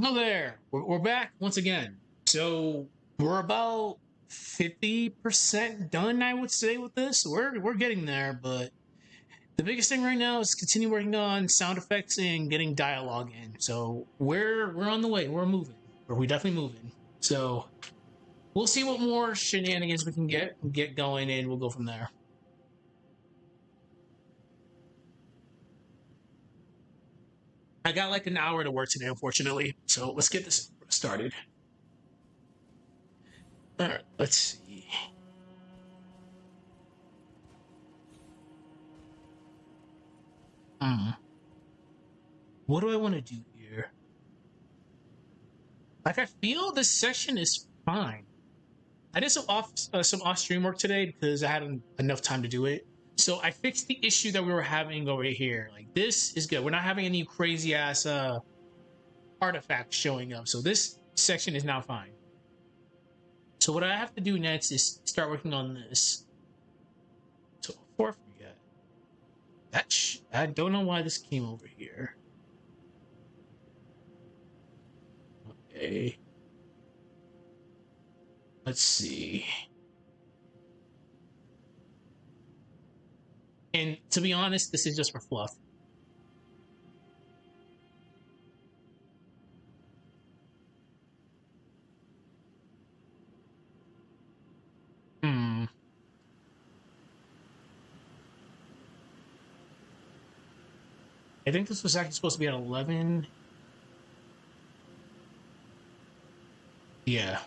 Hello there. We're back once again. So we're about 50% done, I would say, with this. We're getting there, but the biggest thing right now is continue working on sound effects and getting dialogue in. So we're on the way. We're moving. We're definitely moving. So we'll see what more shenanigans we can get going, and we'll go from there. I got like an hour to work today, unfortunately. So let's get this started. All right, let's see. Hmm. What do I want to do here? Like, I feel this session is fine. I did some off stream work today because I had enough time to do it. So I fixed the issue that we were having over here. Like, this is good. We're not having any crazy ass artifacts showing up. So this section is now fine. So what I have to do next is start working on this. So before I forget, I don't know why this came over here. Okay. Let's see. And to be honest, this is just for fluff. Hmm. I think this was actually supposed to be at 11. Yeah.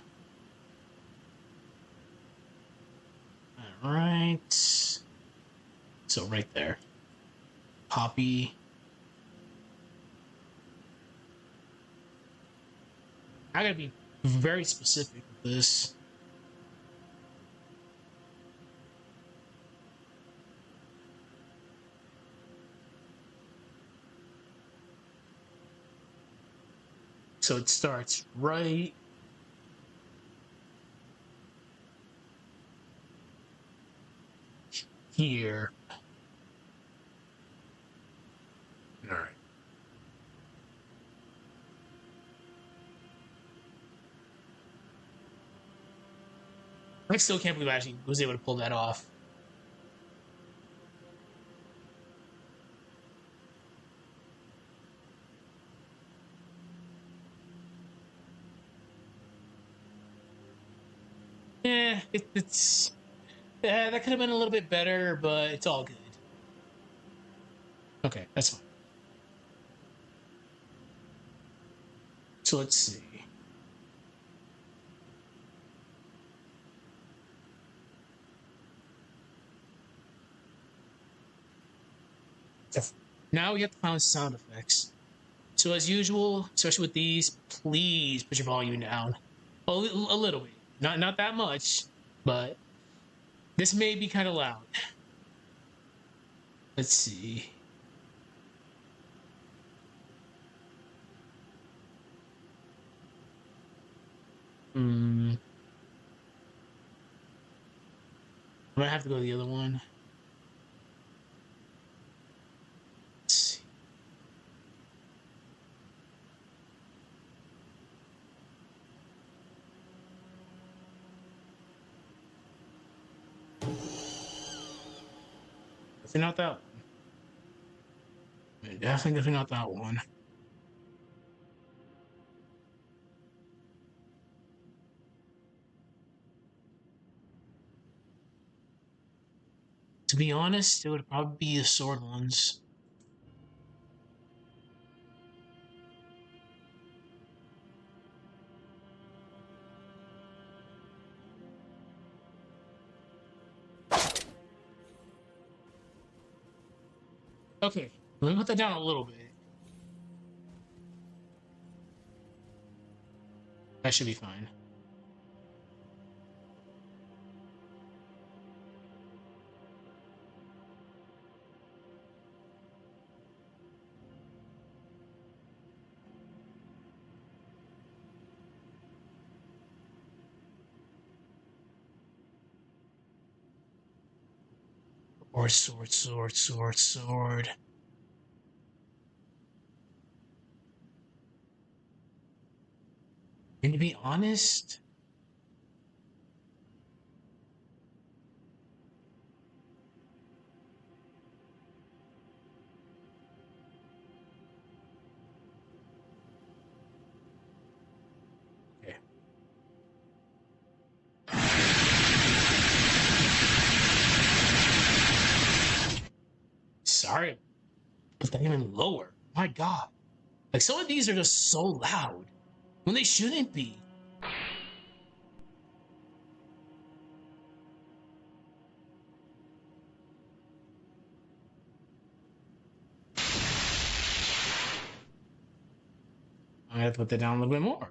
All right. So right there. Copy. I gotta be very specific with this. So it starts right here. All right. I still can't believe I actually was able to pull that off. Yeah, it's that could have been a little bit better, but it's all good. Okay, that's fine. So let's see. Now we have to find sound effects. So as usual, especially with these, please put your volume down a little bit. Not that much, but this may be kind of loud. Let's see. Hmm. I might have to go to the other one. Let's see. Definitely not that one. Definitely not that one. To be honest, it would probably be the sword ones. Okay, let me put that down a little bit. That should be fine. Or sword, sword, sword, sword. And to be honest, okay. Sorry, put that even lower. My God. Like some of these are just so loud when they shouldn't be. I have to put that down a little bit more.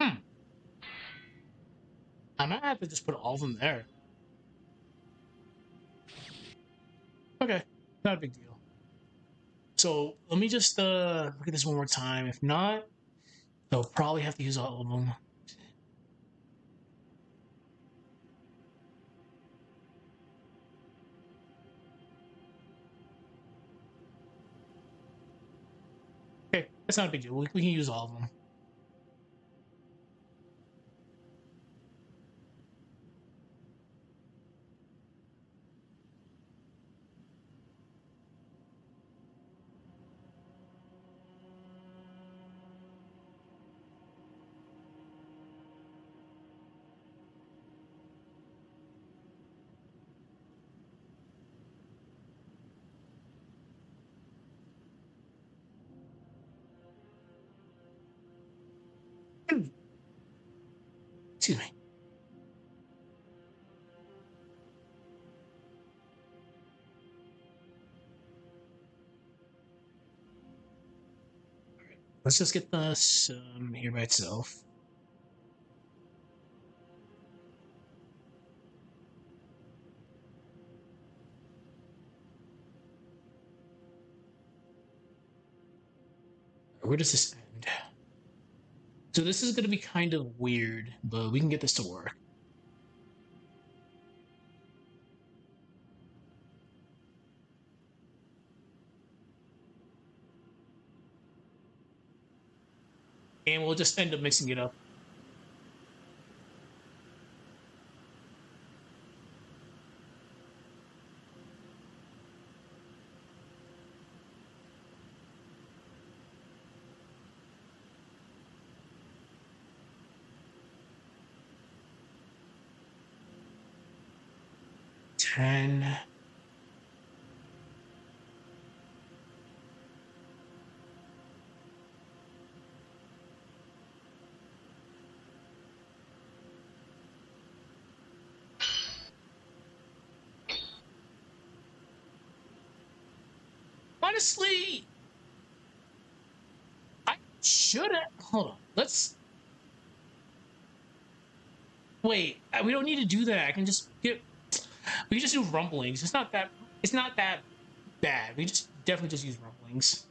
Hmm. I might have to just put all of them there. Okay, not a big deal. So let me just look at this one more time. If not, they'll probably have to use all of them. Okay, that's not a big deal. We can use all of them. Excuse me. Let's just get this here by itself. Where does this end? So this is going to be kind of weird, but we can get this to work. And we'll just end up mixing it up. Ten. Honestly, I should have. Hold on. Let's wait. We don't need to do that. I can just get. We can just do rumblings. It's not that. It's not that bad. We just definitely just use rumblings.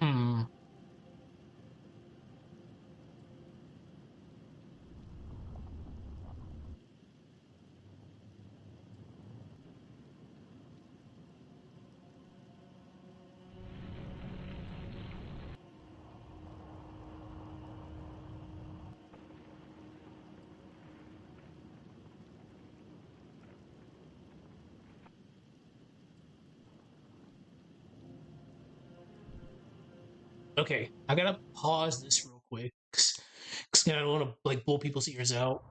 Hmm. Okay, I gotta pause this real quick because I don't want to like blow people's ears out.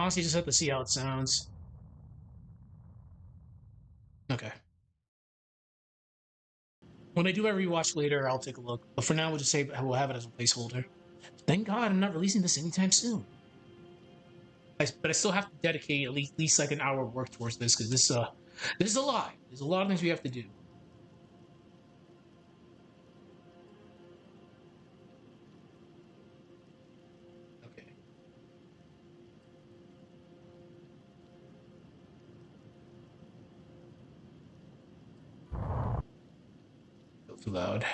honestly just have to see how it sounds. Okay. When I do my rewatch later, I'll take a look. But for now, we'll just say we'll have it as a placeholder. Thank God I'm not releasing this anytime soon. But I still have to dedicate at least like an hour of work towards this because this is a lot. There's a lot of things we have to do. Okay. Not too loud.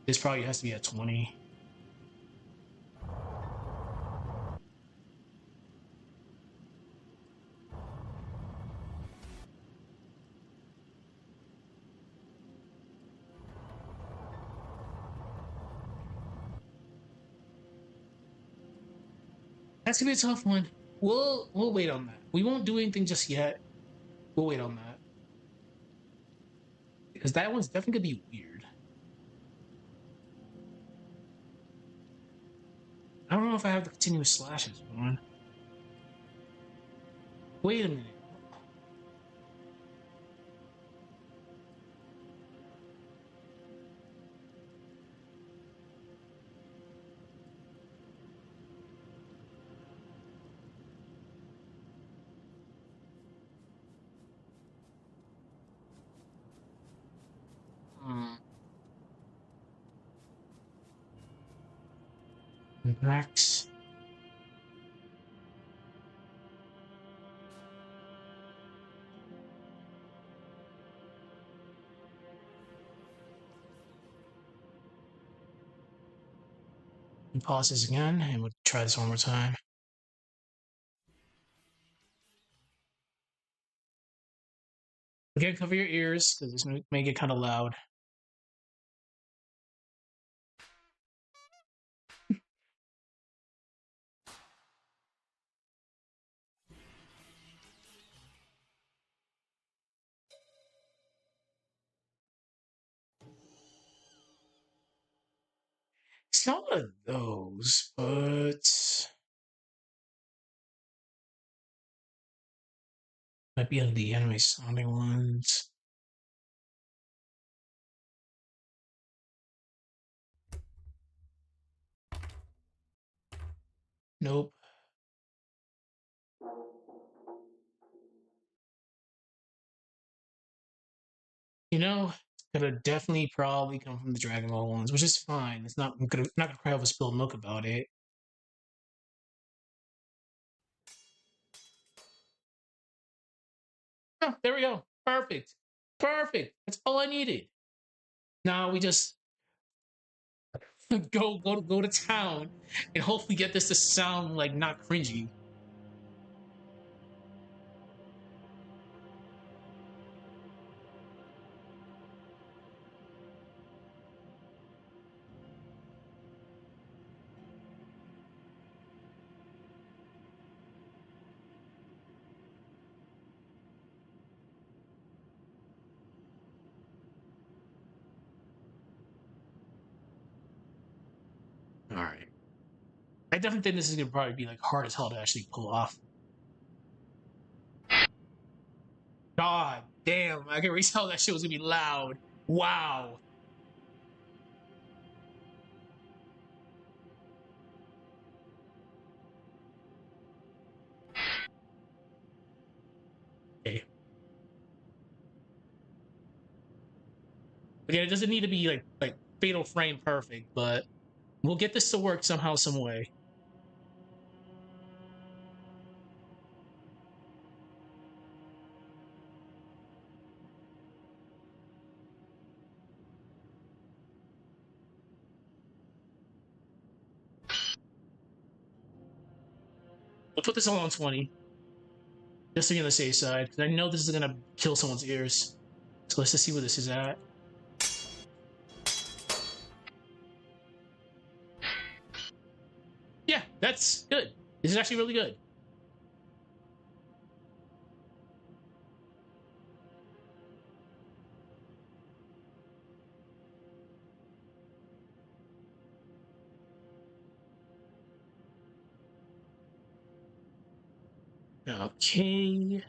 This probably has to be at 20. That's gonna be a tough one. We'll wait on that. We won't do anything just yet. We'll wait on that because that one's definitely gonna be weird. I don't know if I have the continuous slashes on. Wait a minute. Hmm. Max. And pause this again, and we'll try this one more time. Again, cover your ears because this may get kind of loud. It's not one of those, but might be of the anime sounding ones. Nope. You know, it's gonna definitely probably come from the Dragon Ball ones, which is fine. It's not I'm not gonna cry over spilled milk about it. Oh, there we go. Perfect. Perfect. That's all I needed. Now we just go to town and hopefully get this to sound like not cringy. All right. I definitely think this is gonna probably be like hard as hell to actually pull off. God damn, I can already tell that shit was gonna be loud. Wow. Okay. Again, it doesn't need to be like fatal frame perfect, but we'll get this to work somehow, some way. We'll put this all on 20, just to be on the safe side, because I know this is gonna kill someone's ears. So let's just see where this is at. Yeah, that's good. This is actually really good. Okay.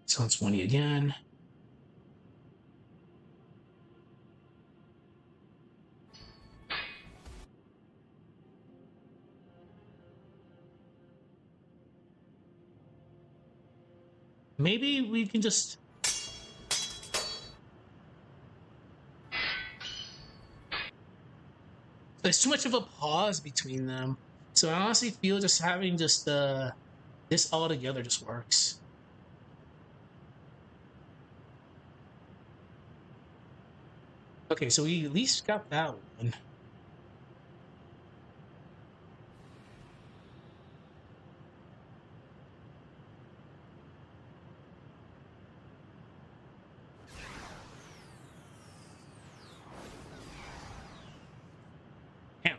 So it's 20 again. Maybe we can just... There's too much of a pause between them. So I honestly feel just having just this all together just works. Okay, so we at least got that one. Damn.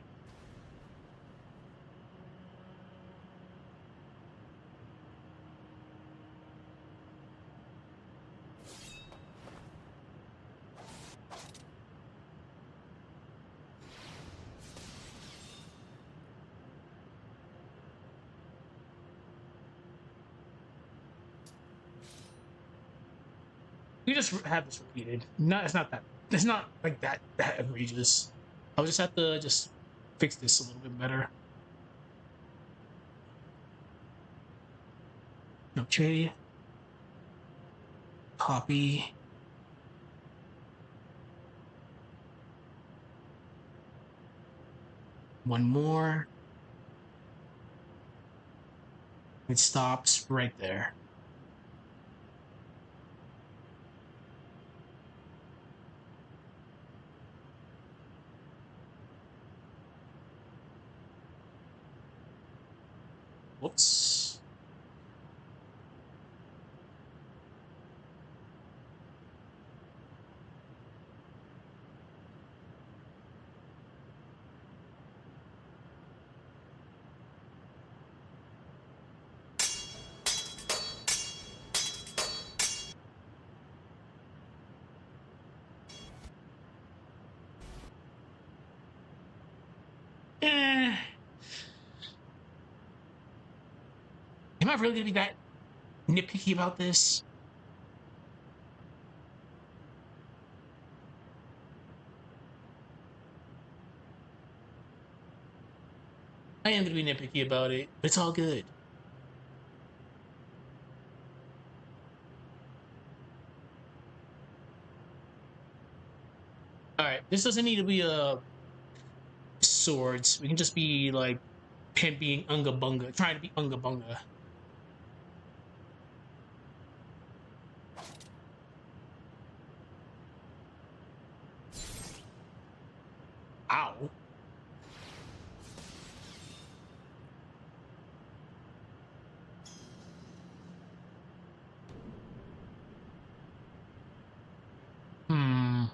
We just have this repeated. It's not that. It's not like that egregious. I'll just have to just fix this a little bit better. Okay. Copy. One more. It stops right there. Whoops. Eh. Am I really gonna be that nitpicky about this? I am gonna be nitpicky about it. It's all good. All right, this doesn't need to be swords. We can just be like him being unga bunga, trying to be unga bunga. Ow. Hmm.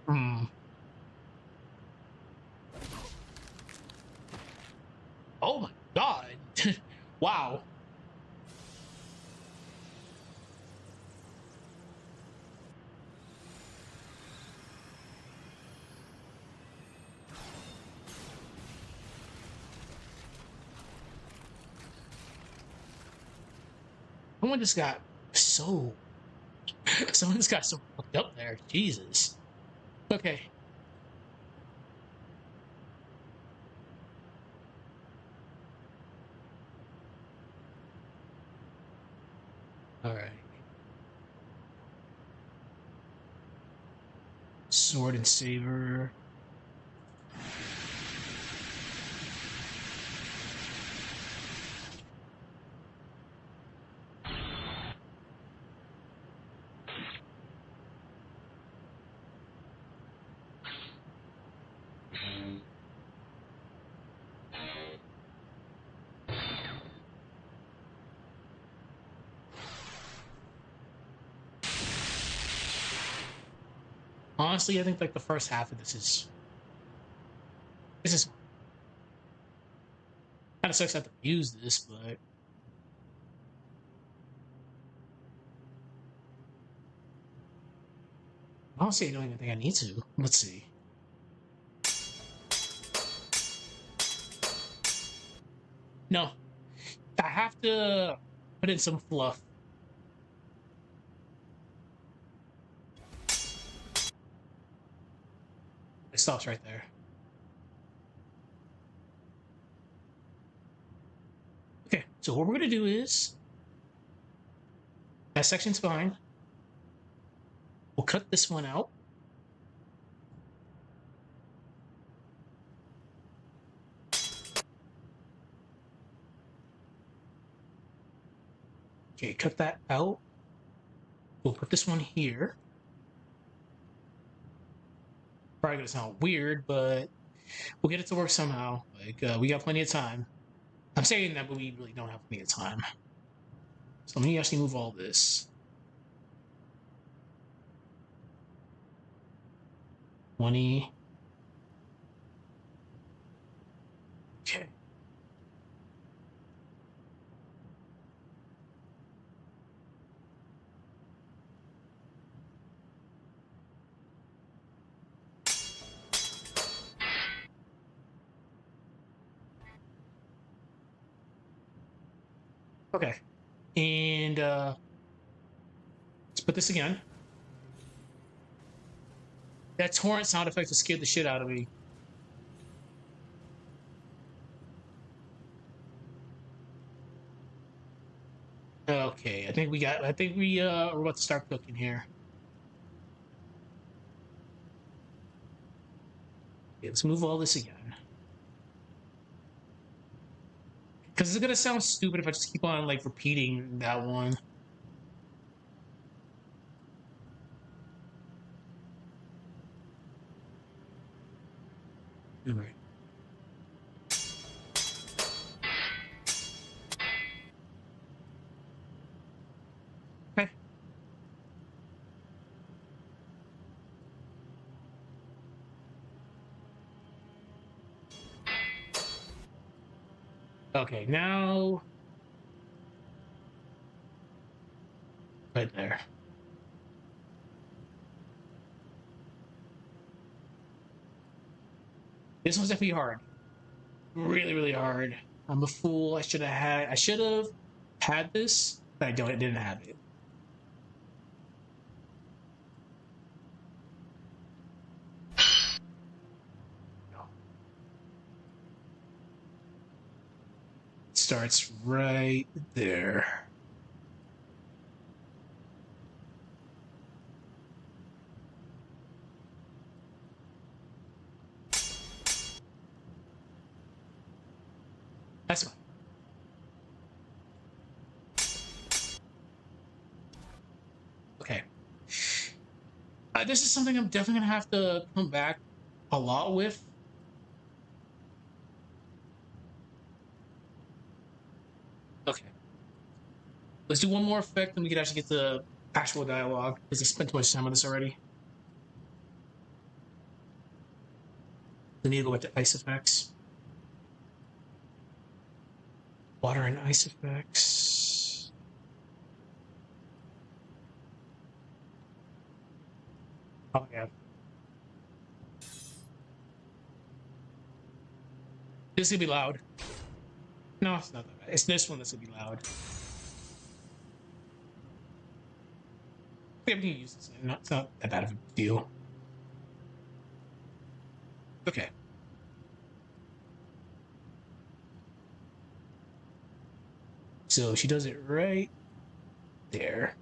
Hmm. Oh my god. Wow. Someone just got so someone just got so fucked up there. Jesus. Okay. All right. Sword and saber. Honestly, I think like the first half of this is kind of sucks I have to use this, but honestly, I don't even think I need to. Let's see. No, I have to put in some fluff. It stops right there. Okay, so what we're gonna do is that section's fine. We'll cut this one out. Okay, cut that out. We'll put this one here. Probably gonna sound weird, but we'll get it to work somehow. Like we got plenty of time. I'm saying that, but we really don't have plenty of time. So let me actually move all this. 20. Okay. Okay. And let's put this again. That torrent sound effect has scared the shit out of me. Okay, I think we are about to start cooking here. Okay, let's move all this again. Because it's gonna sound stupid if I just keep on like repeating that one. All right. Okay. Okay, now right there. This one's definitely hard. Really, really hard. I'm a fool. I should have had this, but I didn't have it. It starts right there. That's fine. Okay. This is something I'm definitely gonna have to come back a lot with. Okay. Let's do one more effect, and we can actually get the actual dialogue because I spent too much time on this already. I need to go back to ice effects. Water and ice effects. Oh yeah. This is gonna be loud. No, it's not that bad. It's this one that's gonna be loud. We have to use this. It's not that bad of a deal. Okay. So she does it right there.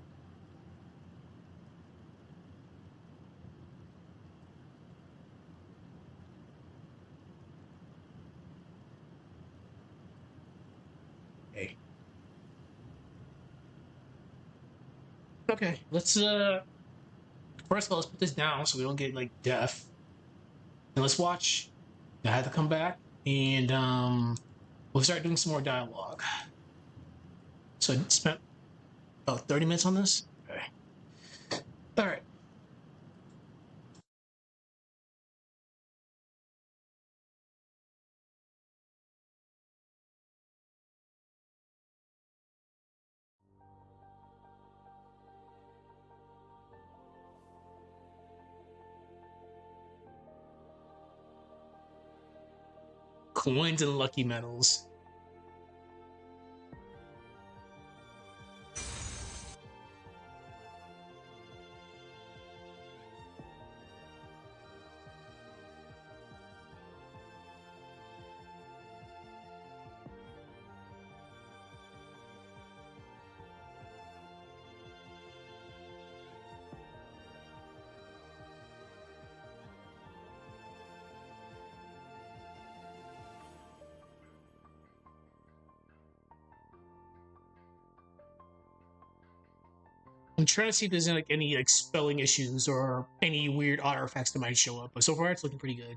Okay. Okay, let's first of all let's put this down so we don't get like deaf. And let's watch. I have to come back and we'll start doing some more dialogue. So I spent about 30 minutes on this. Okay. All right. Coins and lucky medals. I'm trying to see if there's like any like spelling issues or any weird artifacts that might show up, but so far it's looking pretty good.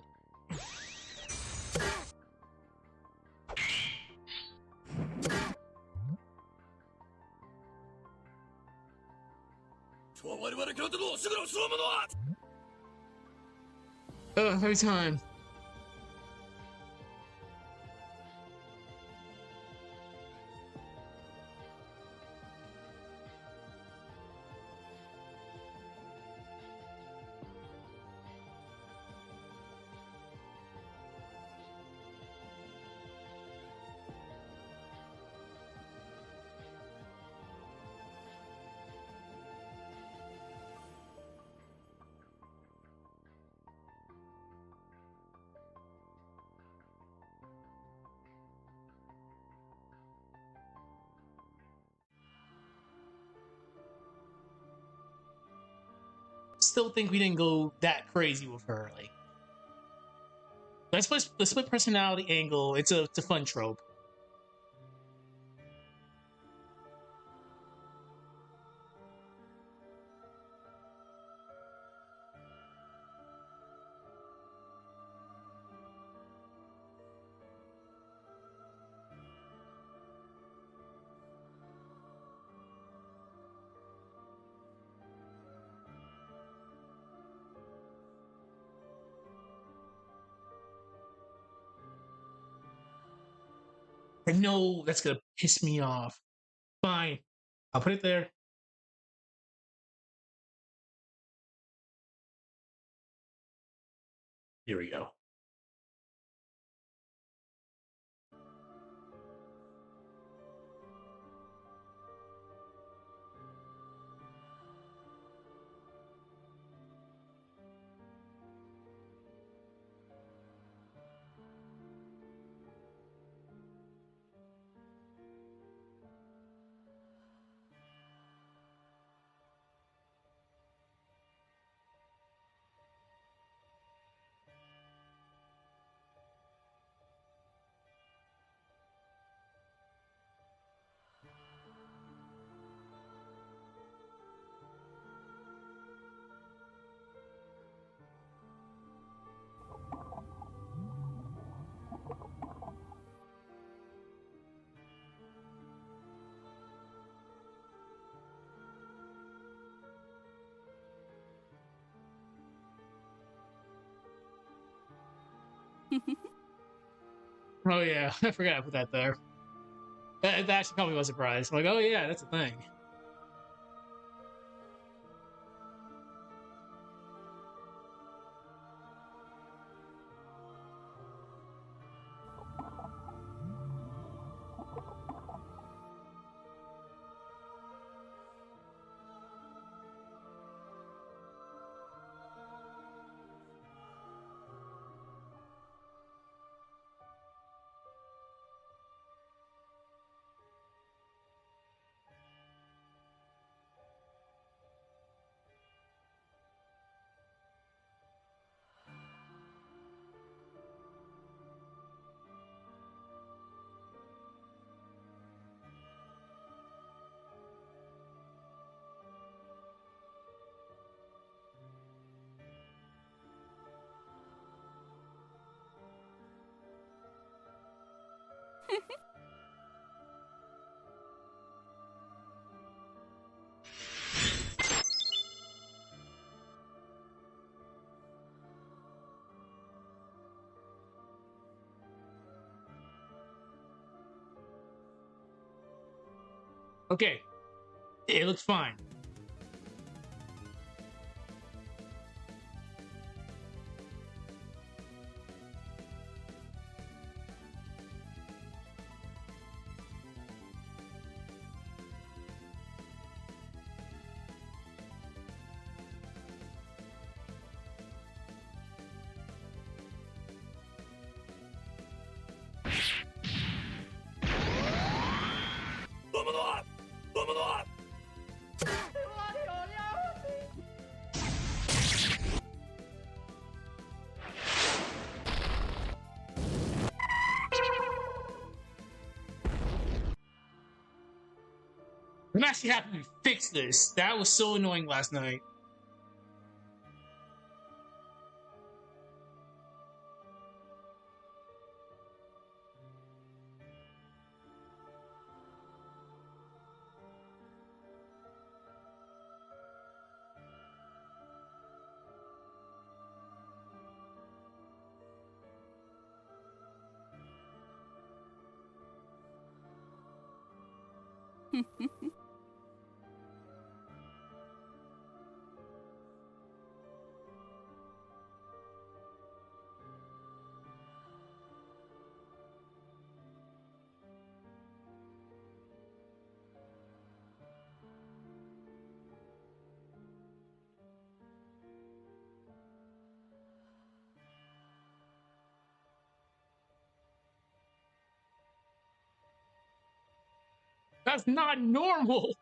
Every time. Still think we didn't go that crazy with her. Like, let's put the split personality angle. It's a fun trope. I know that's gonna piss me off. Fine, I'll put it there. Here we go. Oh yeah, I forgot I put that there. That actually caught me by surprise. I'm like, oh yeah, that's a thing. Okay, it looks fine. I'm actually happy we fixed this. That was so annoying last night. That's not normal.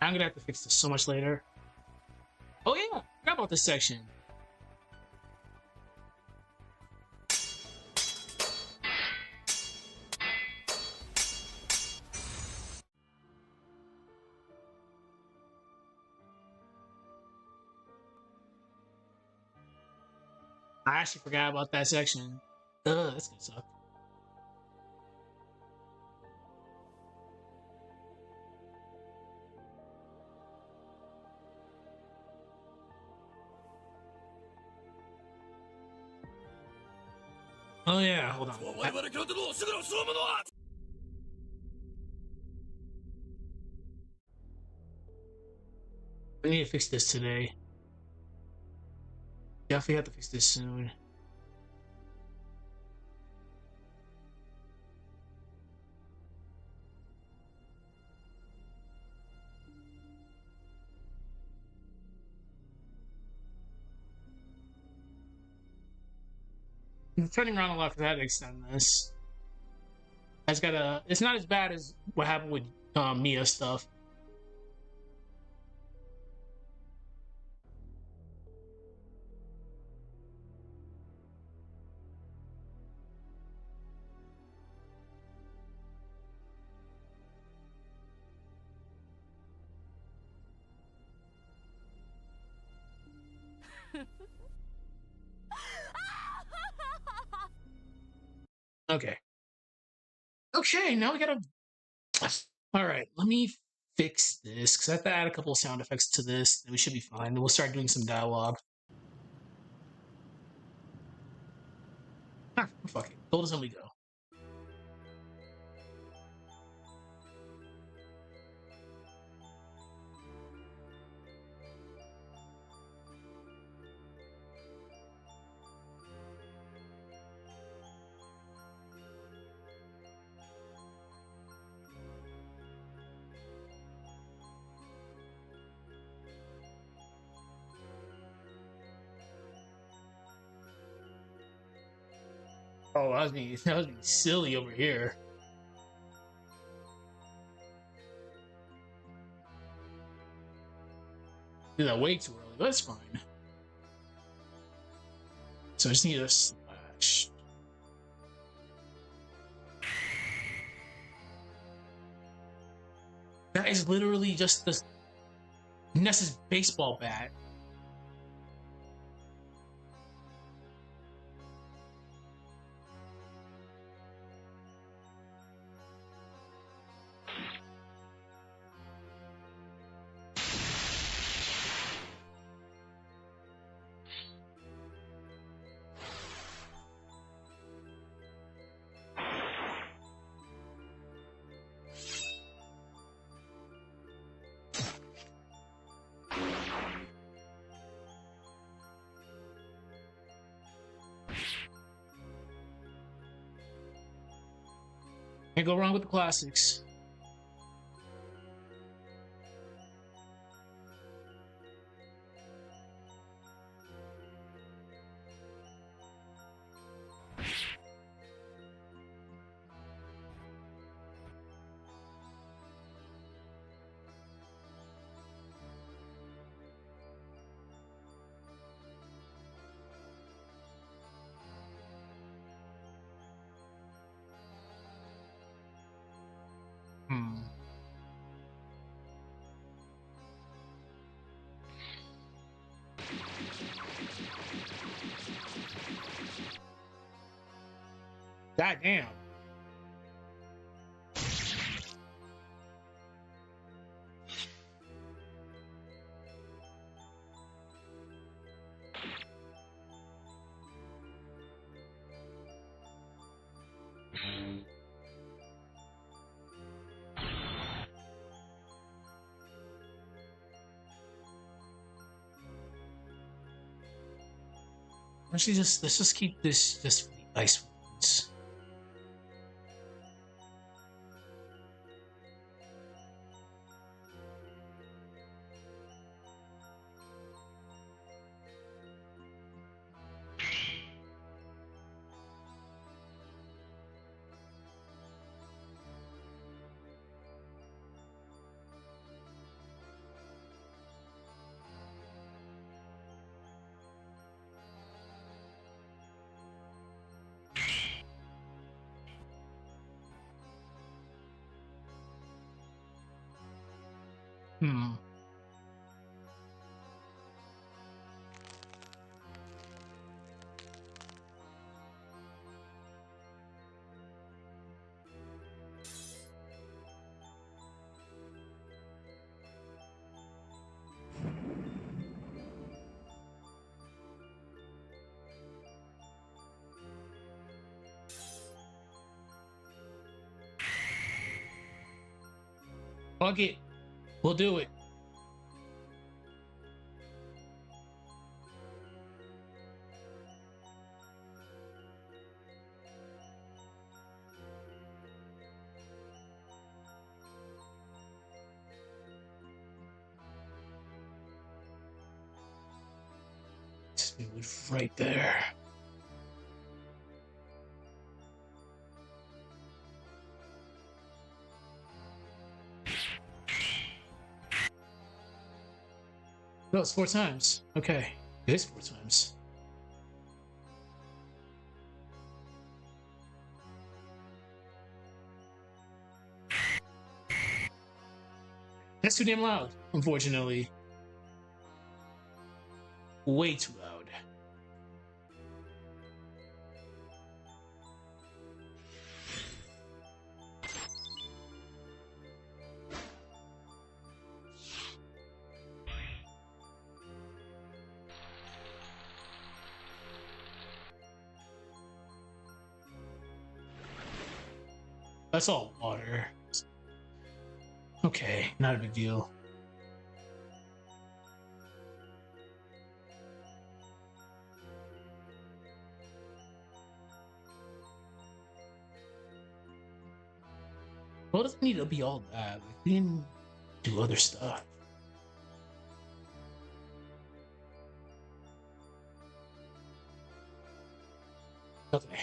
I'm gonna have to fix this so much later. Oh yeah, I forgot about this section. I actually forgot about that section. Ugh, that's gonna suck. Oh yeah, hold on. I need to fix this today. Definitely have to fix this soon. I'm turning around a lot because I had to extend this. I just gotta. It's not as bad as what happened with Mia stuff. Okay. Okay, now we gotta. All right, let me fix this because I have to add a couple of sound effects to this, and we should be fine. Then we'll start doing some dialogue. Ah, fuck it. Told us how we go. Oh, that was being silly over here. Did that way too early, but it's fine. So I just need a slash. That is literally just the Ness's baseball bat. Can't go wrong with the classics. God damn. Actually, let's just keep this just for the ice ones. Hmm. Fuck it. We'll do it. Just move right there. No, it's 4 times. Okay. It is 4 times. That's too damn loud, unfortunately. Way too loud. That's all water. Okay, not a big deal. Well, it doesn't need to be all that. Like, we can do other stuff. Okay.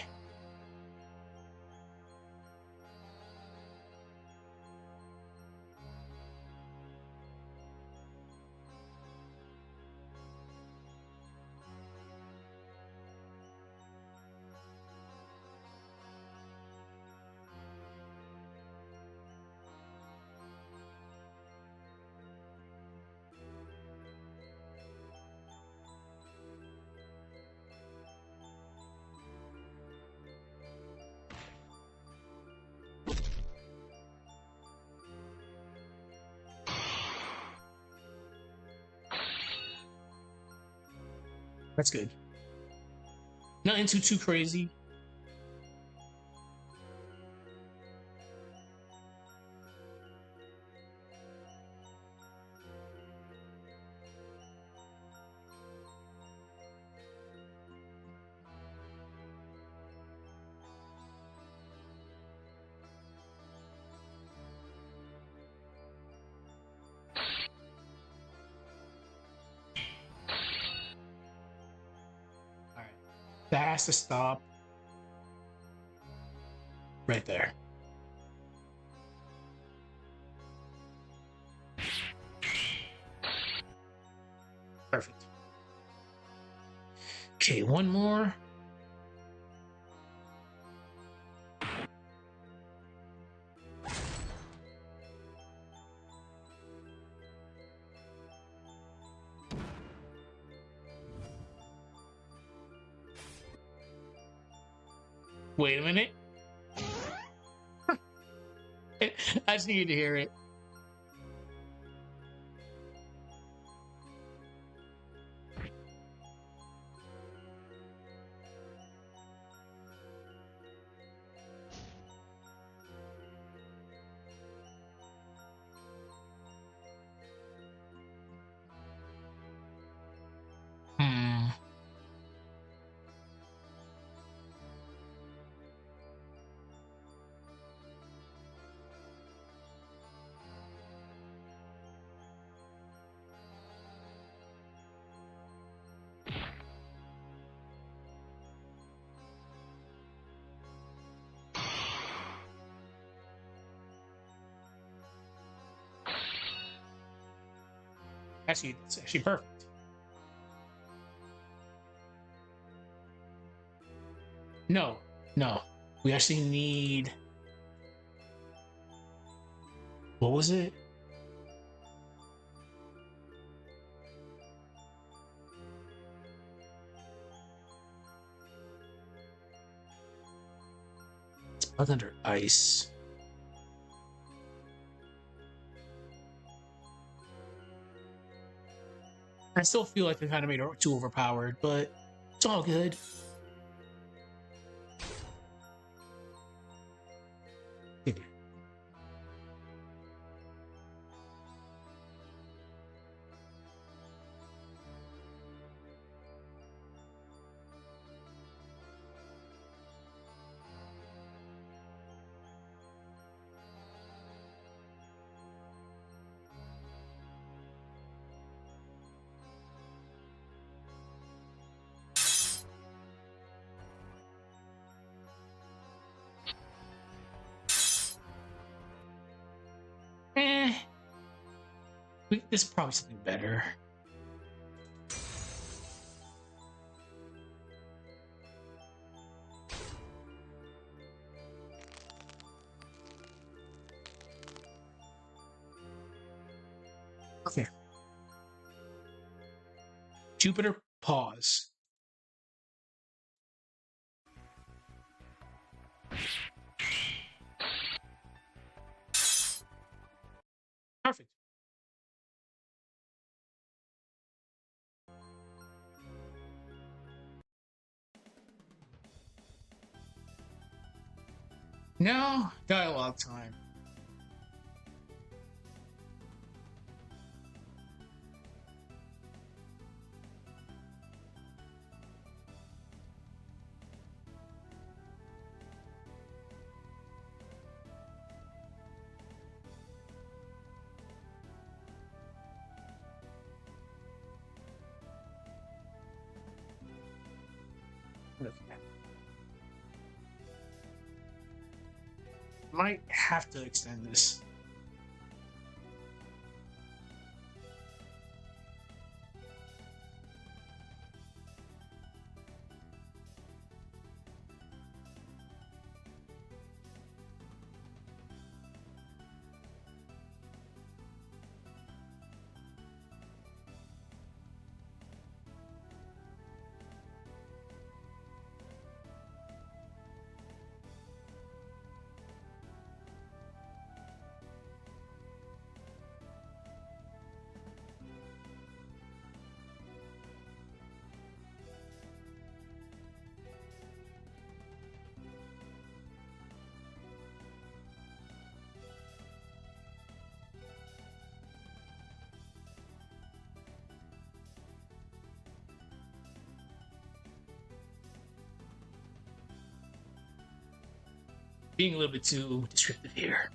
That's good. Nothing too crazy. All right. That has to stop right there. Perfect. Okay, one more. Wait a minute. I just needed to hear it. Hmm. Actually, it's actually perfect. No, no. We actually need. What was it? It's under ice. I still feel like they kind of made her too overpowered, but it's all good. Eh, this is probably something better. Okay. Jupiter, pause. Perfect. Now, dialogue time. Might have to extend this. Being a little bit too descriptive here.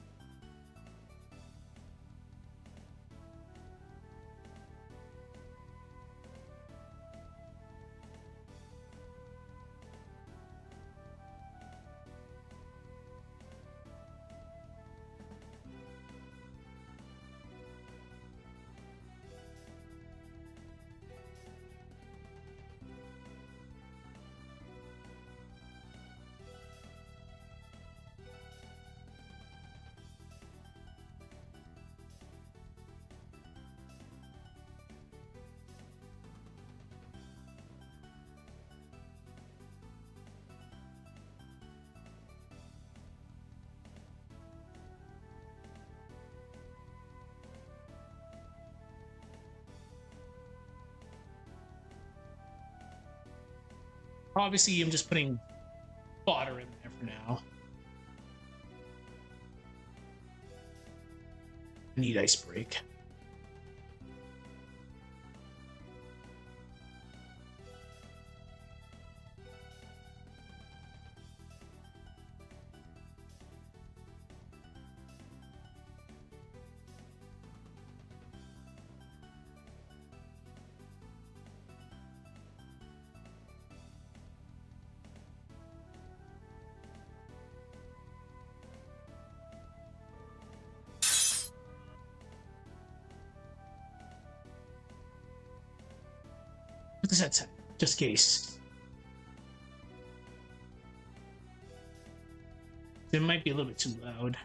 Obviously, I'm just putting fodder in there for now. I need ice break. What does that say? Just in case. It might be a little bit too loud.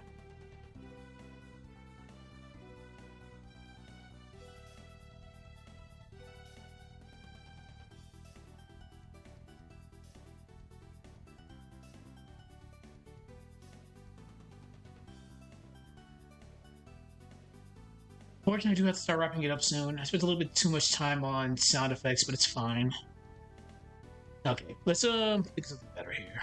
Unfortunately, I do have to start wrapping it up soon. I spent a little bit too much time on sound effects, but it's fine. Okay, let's pick something better here.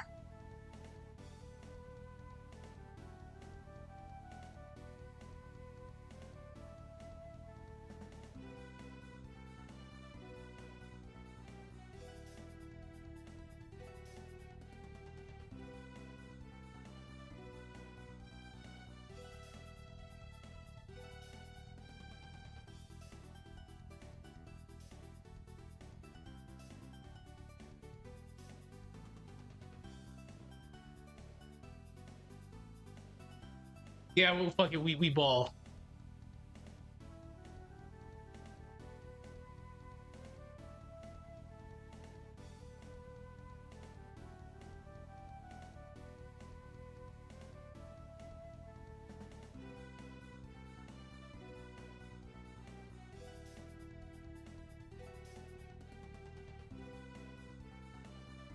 Yeah, well, fuck it, we ball.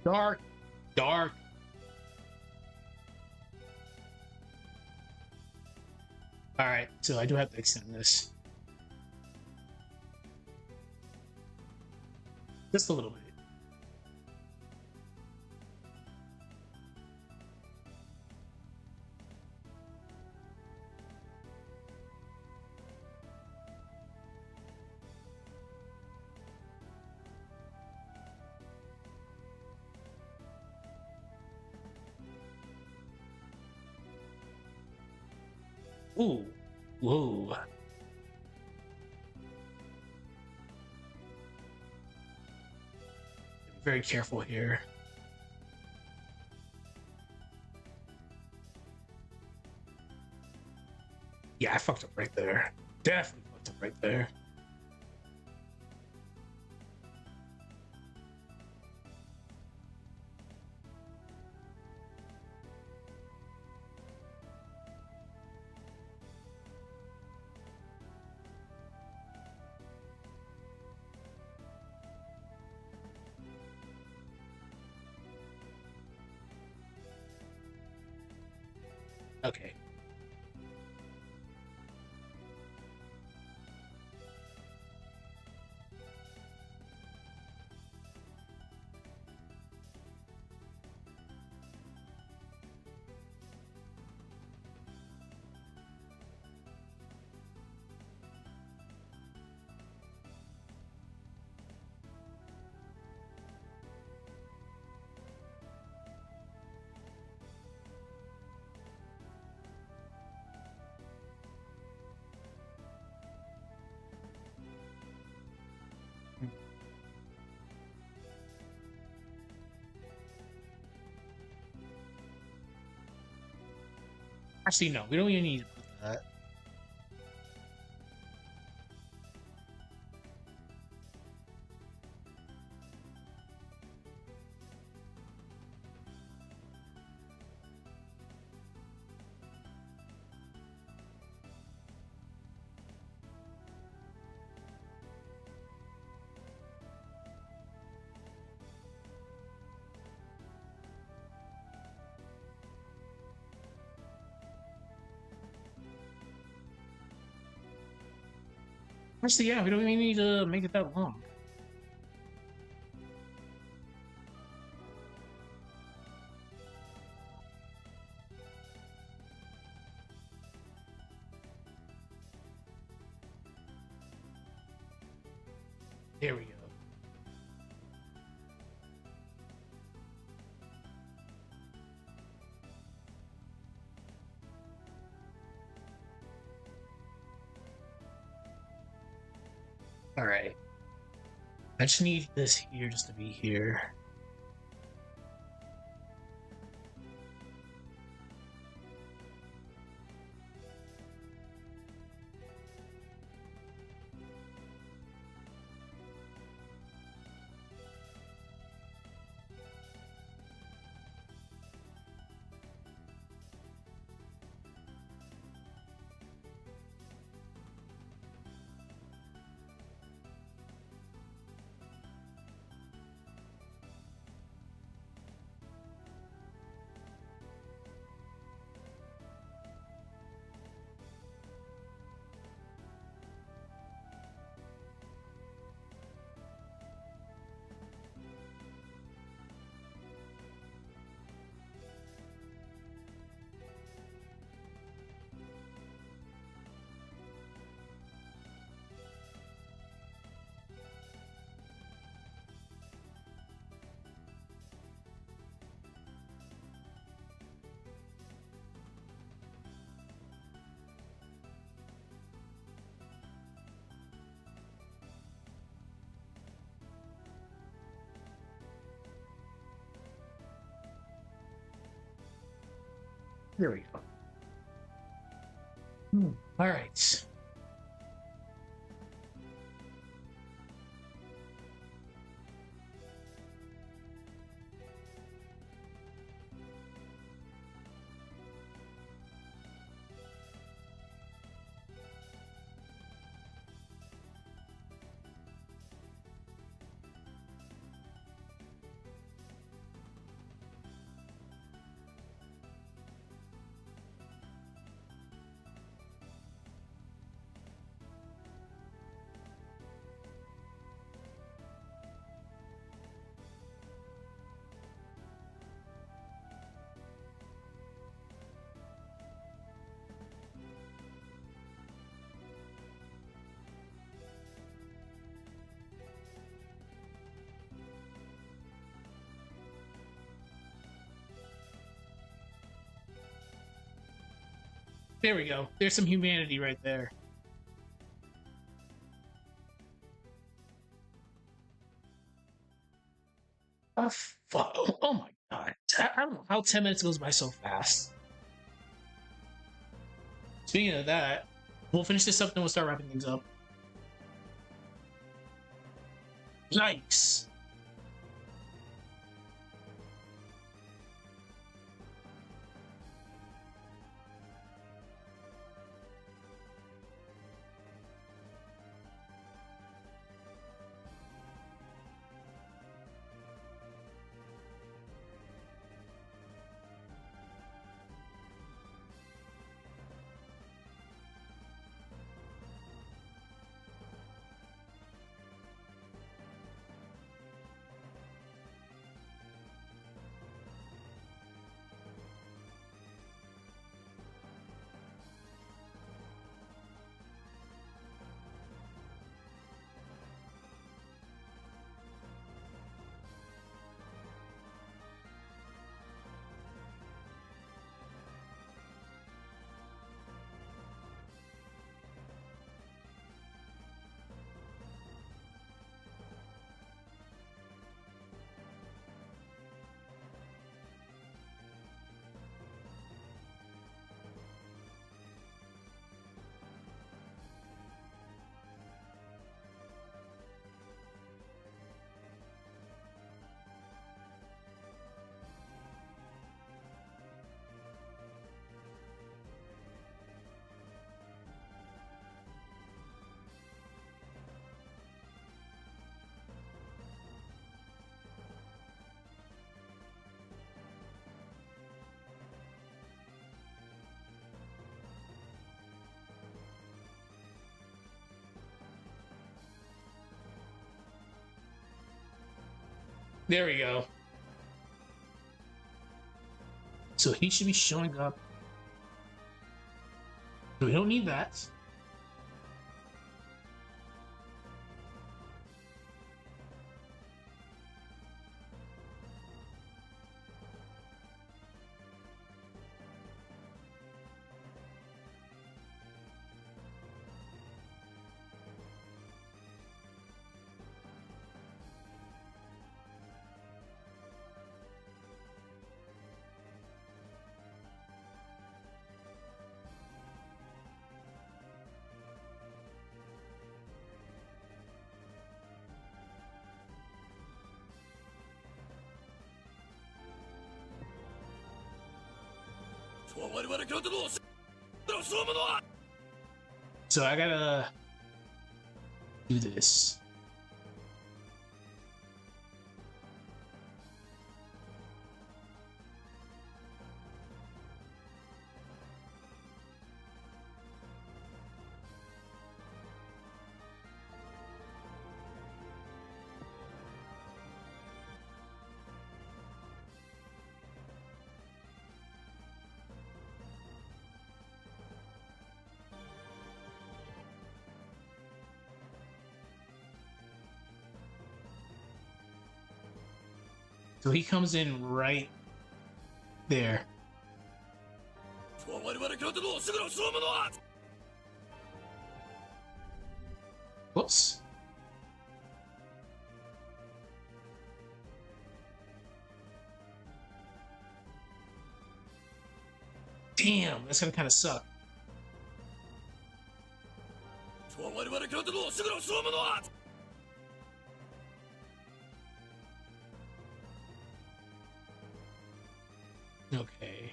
Dark, dark. All right, so I do have to extend this just a little bit. Ooh, whoa. Be very careful here. Yeah, I fucked up right there. Definitely fucked up right there. Okay. Actually, no, we don't even need to put that. Actually, yeah, we don't even need to make it that long. There we go. All right. I just need this here just to be here. There we go. All right. There we go. There's some humanity right there. Oh, fuck. Oh my god. I don't know how 10 minutes goes by so fast. Speaking of that, we'll finish this up, then we'll start wrapping things up. Yikes. There we go. So he should be showing up. We don't need that. So I gotta do this. So he comes in right there. Whoops. Damn, that's gonna kind of suck. Okay.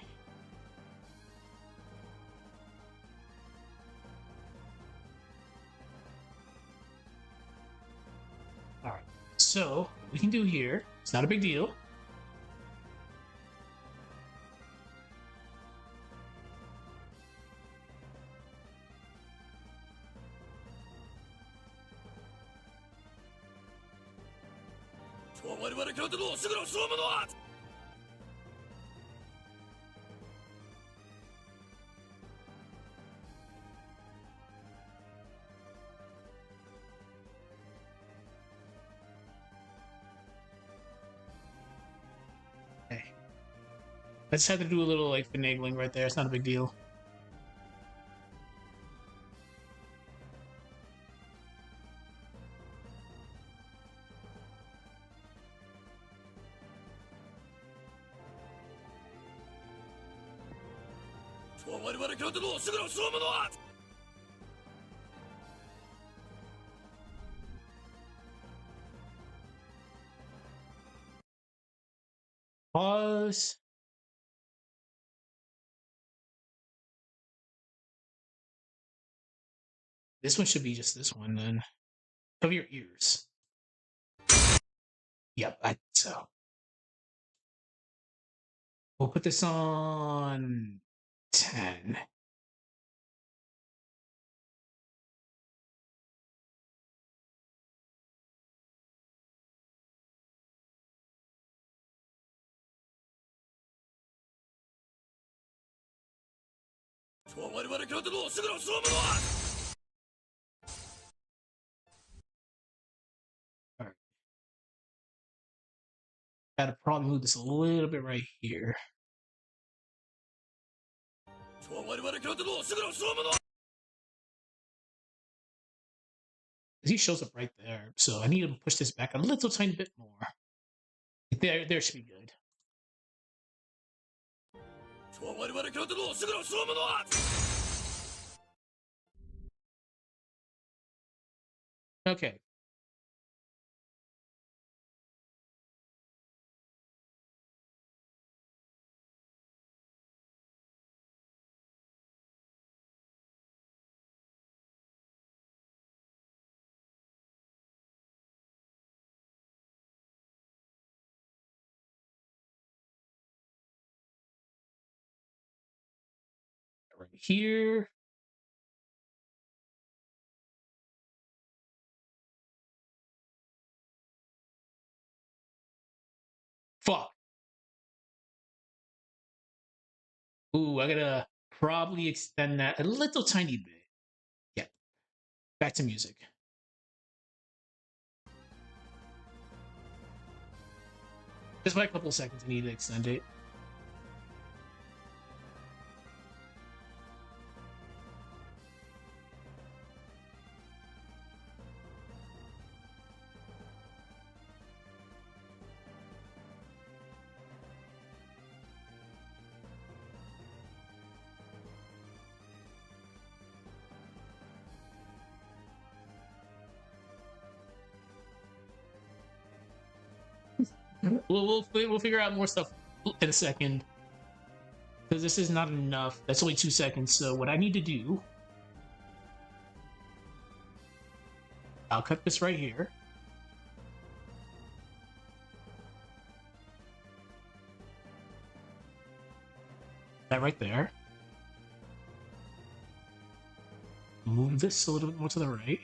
All right. So what we can do here, it's not a big deal. Okay. I just had to do a little like finagling right there. It's not a big deal. Pause. This one should be just this one then. Cover your ears. Yep, so we'll put this on 10. All right. Gotta probably move this a little bit right here. He shows up right there, so I need to push this back a little tiny bit more. There should be good. Okay. Right here. Fuck. Ooh, I gotta probably extend that a little tiny bit. Yeah. Back to music. Just by a couple of seconds, I need to extend it. We'll figure out more stuff in a second. because this is not enough. That's only 2 seconds. So what I need to do, I'll cut this right here. That right there. Move this a little bit more to the right.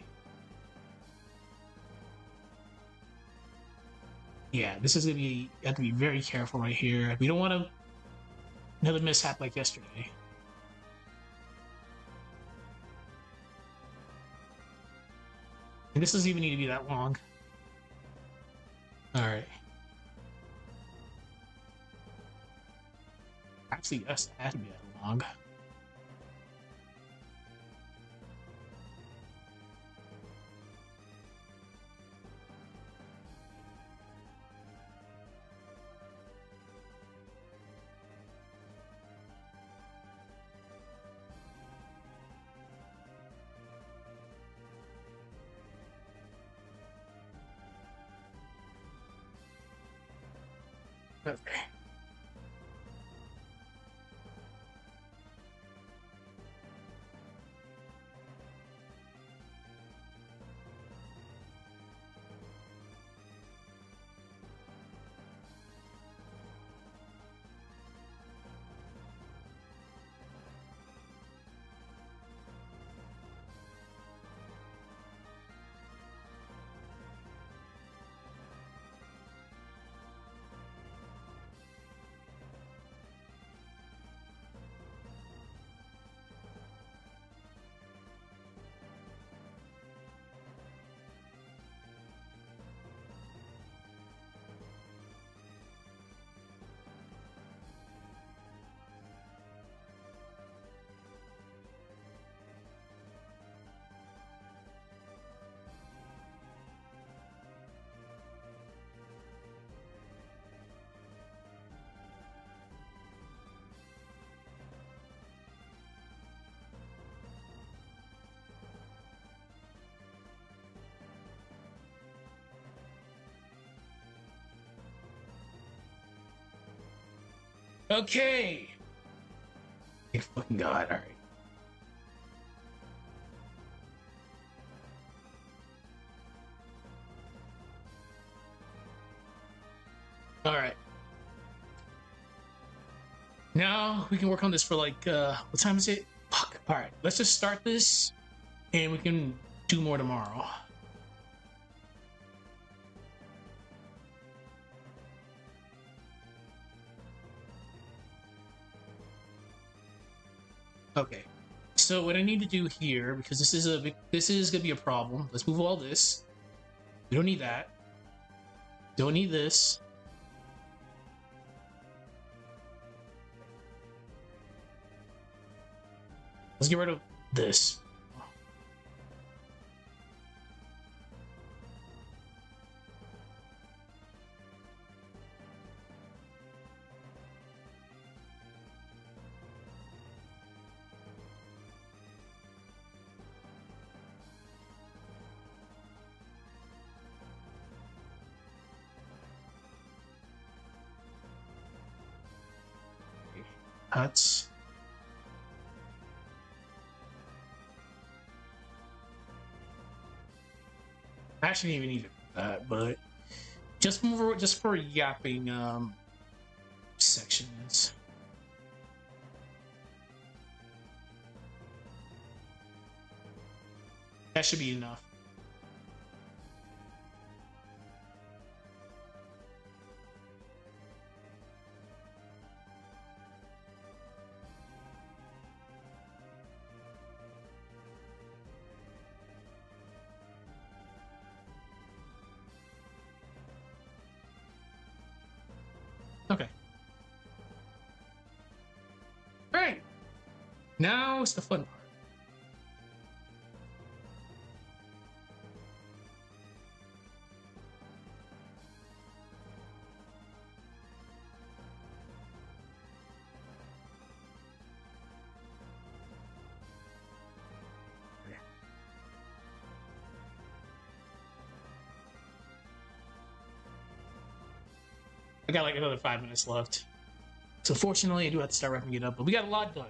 Yeah, this is gonna be, you have to be very careful right here. We don't want another mishap like yesterday. And this doesn't even need to be that long. All right. Actually, yes, it has to be that long. Okay. Okay. Thank fucking God. All right. All right. Now we can work on this for like, what time is it? Fuck. All right. Let's just start this and we can do more tomorrow. Okay. So what I need to do here, because this is gonna be a problem. Let's move all this. We don't need that. Don't need this. Let's get rid of this. Cuts. I actually didn't even need that, but just for yapping sections. That should be enough. Okay. All right. Now it's the fun part. I got like another 5 minutes left. So fortunately, I do have to start wrapping it up, but we got a lot done.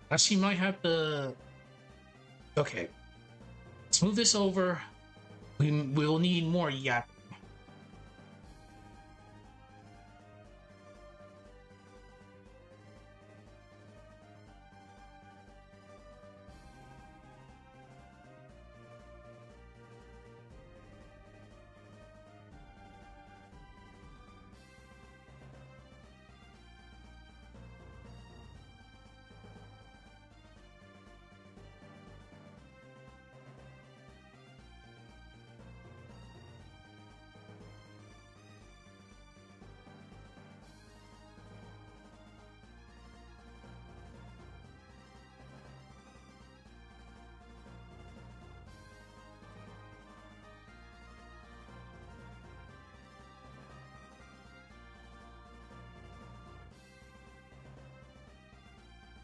Actually, might have to. Okay, let's move this over. We'll need more yap.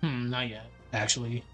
Not yet, actually.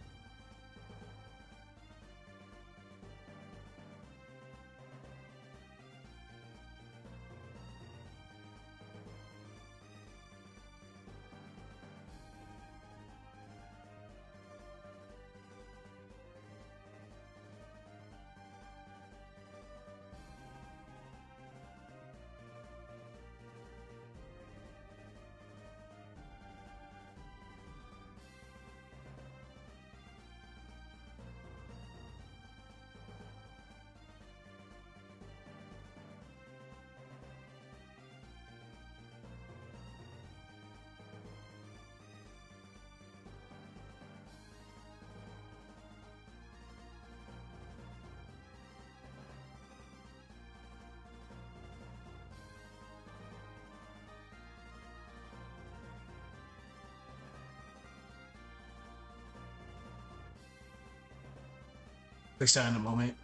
Fix that in a moment.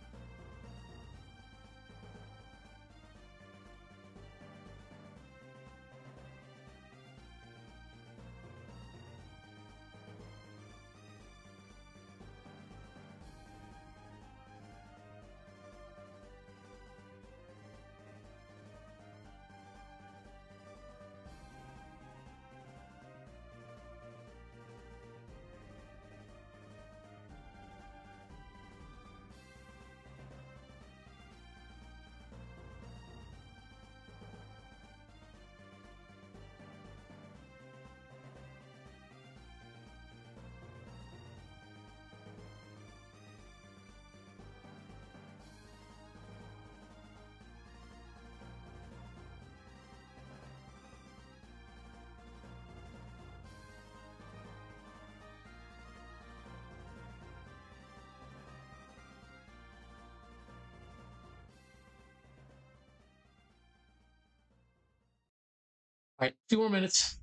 All right, 2 more minutes.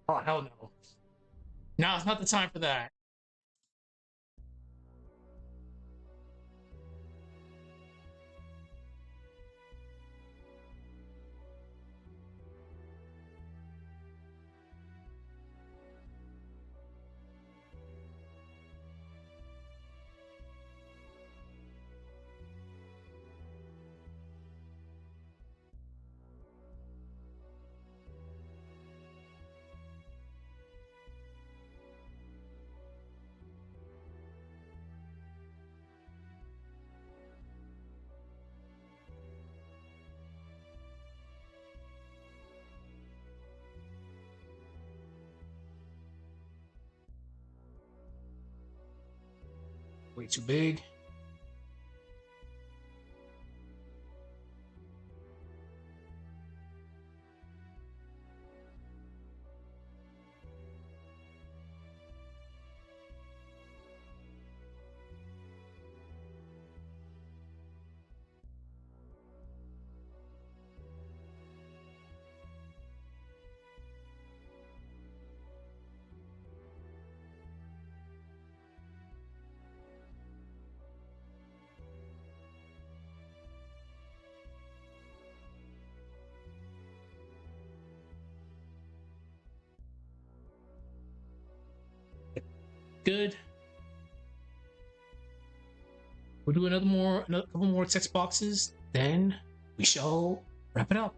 Oh hell no! Now it's not the time for that. Way too big. Good. We'll do another couple more text boxes, then we shall wrap it up.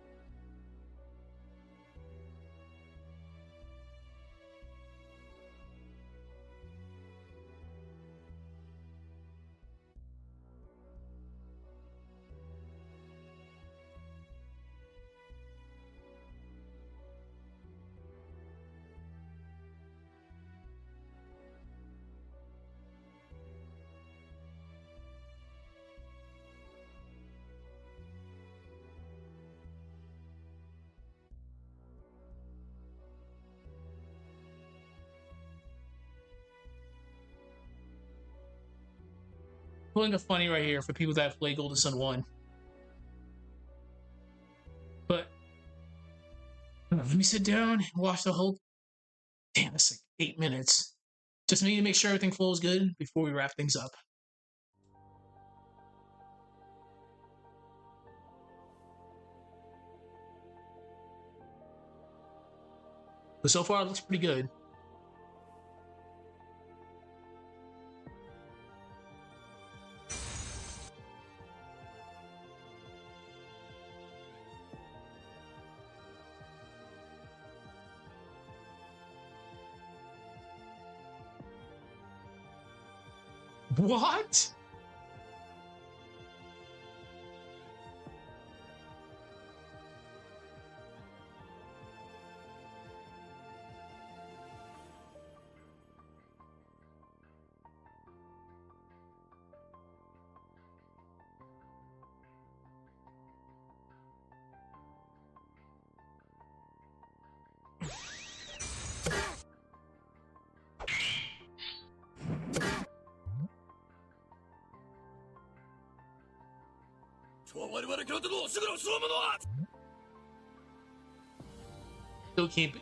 Pulling a funny right here for people that play Golden Sun 1. But let me sit down and watch the whole. Damn, that's like 8 minutes. Just need to make sure everything flows good before we wrap things up. But so far, it looks pretty good. What?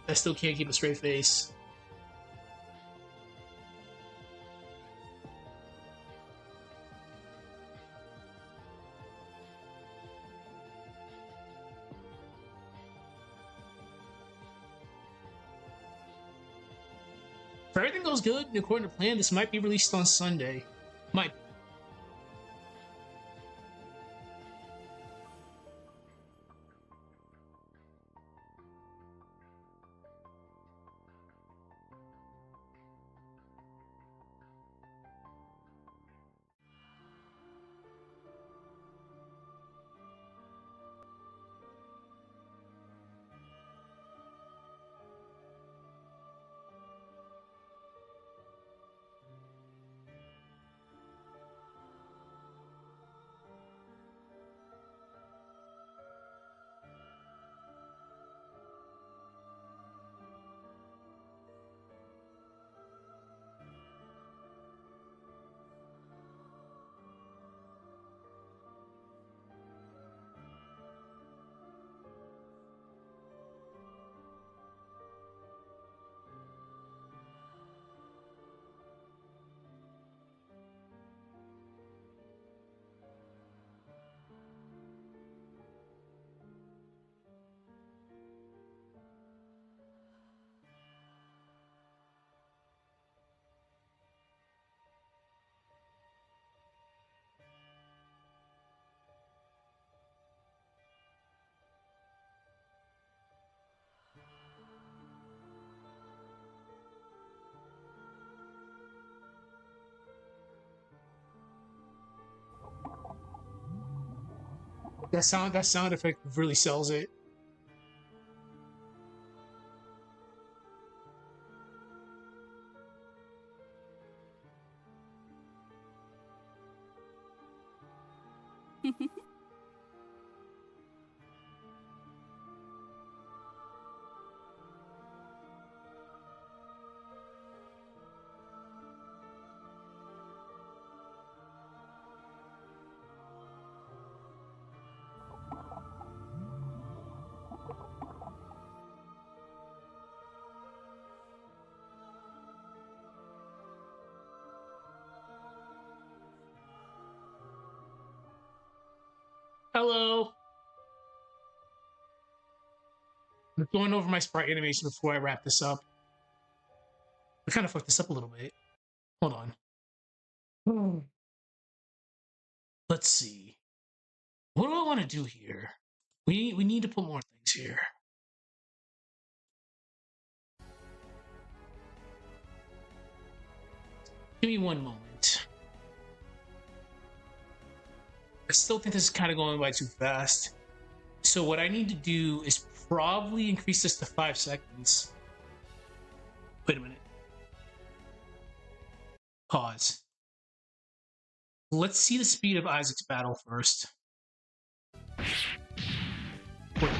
I still can't keep a straight face. If everything goes good and according to plan, this might be released on Sunday. Might. That sound effect really sells it. Hello. I'm going over my sprite animation before I wrap this up. I kind of fucked this up a little bit. Hold on. Let's see. What do I want to do here? We need to put more things here. Give me one moment. I still think this is kind of going by too fast. So what I need to do is probably increase this to 5 seconds. Wait a minute. Pause. Let's see the speed of Isaac's battle first. Wait.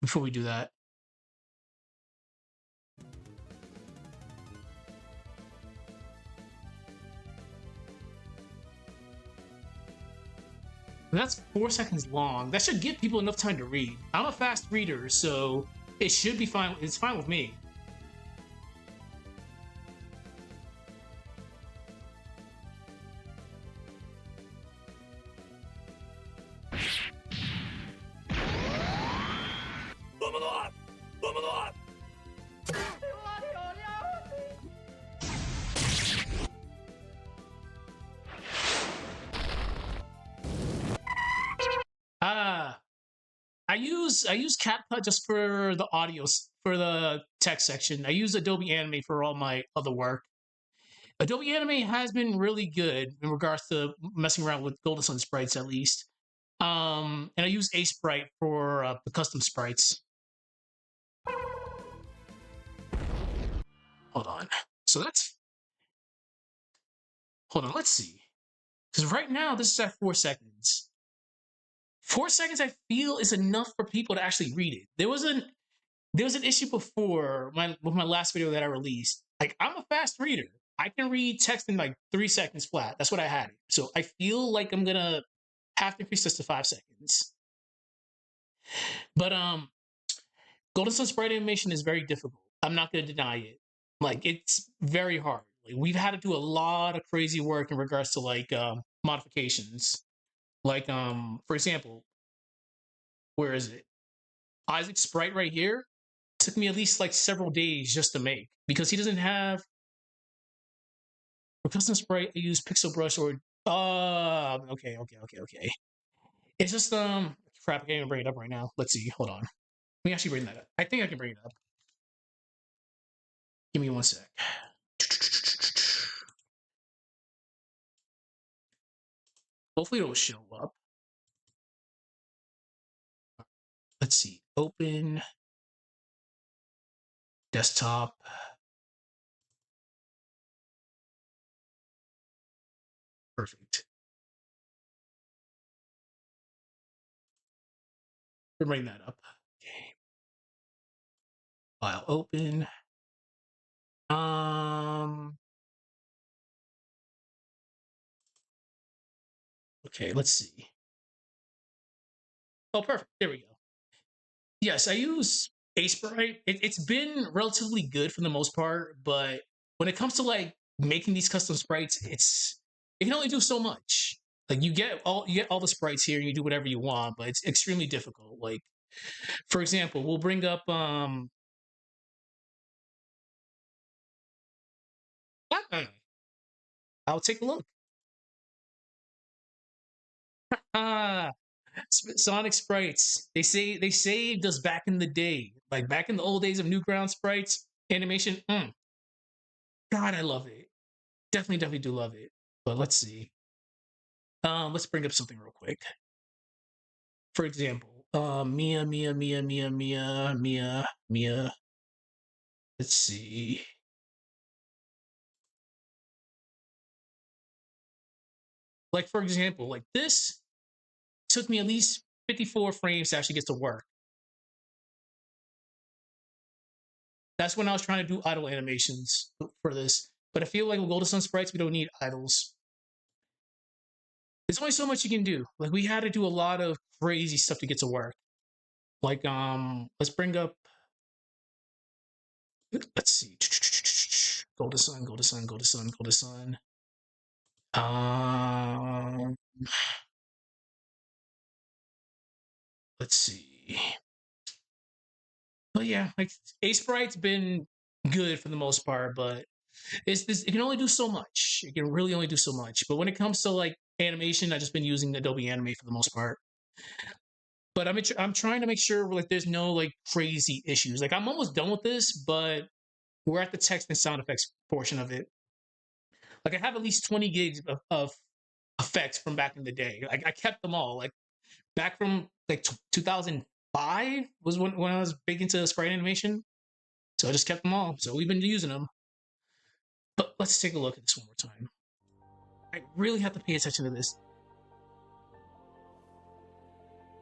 Before we do that. That's 4 seconds long. That should give people enough time to read. I'm a fast reader, so it should be fine. It's fine with me. I use CapCut just for the audio, for the text section. I use Adobe Anime for all my other work. Adobe Anime has been really good in regards to messing around with Golden Sun sprites, at least. And I use a Sprite for the custom sprites. Hold on. So that's. Hold on. Let's see. Because right now this is at 4 seconds. 4 seconds, I feel, is enough for people to actually read it. There was an issue before with my last video that I released. Like, I'm a fast reader. I can read text in like 3 seconds flat. That's what I had. So I feel like I'm gonna have to increase this to 5 seconds. But Golden Sun sprite animation is very difficult. I'm not gonna deny it. Like, it's very hard. Like, we've had to do a lot of crazy work in regards to like modifications. Like, for example, where is it? Isaac's sprite right here took me at least like several days just to make because he doesn't have for custom sprite. I use pixel brush or okay. It's just crap. I can't even bring it up right now. Let's see. Hold on. Let me actually bring that up. I think I can bring it up. Give me one sec. Hopefully it'll show up. Let's see. Open desktop. Perfect. Bring that up. Okay. File open. Okay, let's see. Oh, perfect. There we go. Yes, I use a Sprite. It's been relatively good for the most part, but when it comes to like making these custom sprites, it can only do so much. Like you get all the sprites here, and you do whatever you want, but it's extremely difficult. Like, for example, we'll bring up I'll take a look. Ah, Sonic sprites. They saved us back in the day, like back in the old days of Newground sprites animation. God, I love it. Definitely do love it. But let's see. Let's bring up something real quick. For example, Mia. Let's see. Like, for example, like this took me at least 54 frames to actually get to work. That's when I was trying to do idle animations for this. But I feel like with Golden Sun sprites, we don't need idles. There's only so much you can do. Like, we had to do a lot of crazy stuff to get to work. Like, let's bring up. Let's see. Golden Sun. let's see. But yeah, like A Sprite's been good for the most part, but it's this, it can only do so much. It can really only do so much. But when it comes to like animation, I've just been using Adobe Animate for the most part. But I'm trying to make sure like there's no like crazy issues. Like I'm almost done with this, but we're at the text and sound effects portion of it. Like I have at least 20 gigs of effects from back in the day. Like I kept them all. Like back from like 2005 was when I was big into sprite animation. So I just kept them all. So we've been using them. But let's take a look at this one more time. I really have to pay attention to this.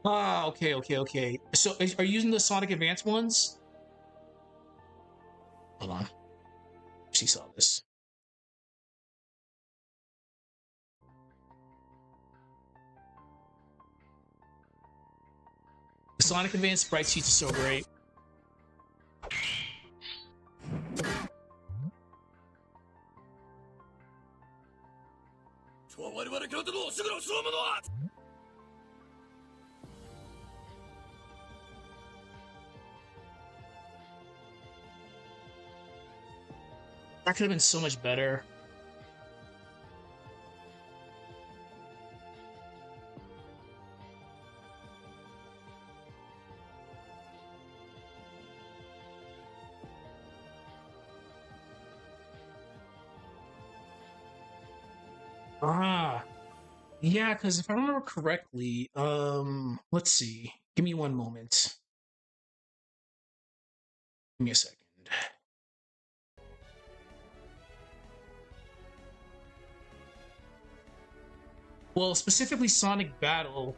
Ah, okay, okay, okay. So are you using the Sonic Advance ones? Hold on. She saw this. The Sonic Advance sprite sheets are so great. That could have been so much better. Ah, yeah, because if I remember correctly, let's see. Give me one moment. Give me a second. Well, specifically Sonic Battle.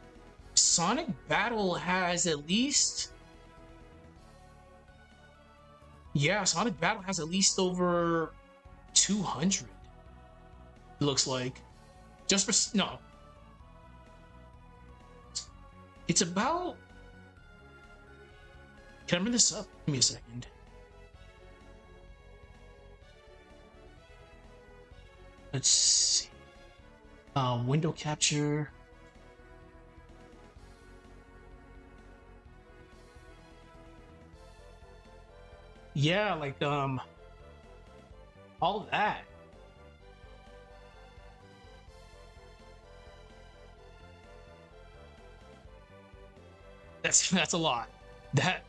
Sonic Battle has at least. Yeah, Sonic Battle has at least over 200. It looks like. Just for. No. It's about. Can I bring this up? Give me a second. Let's see. Window capture. Yeah, like all of that. That's a lot. That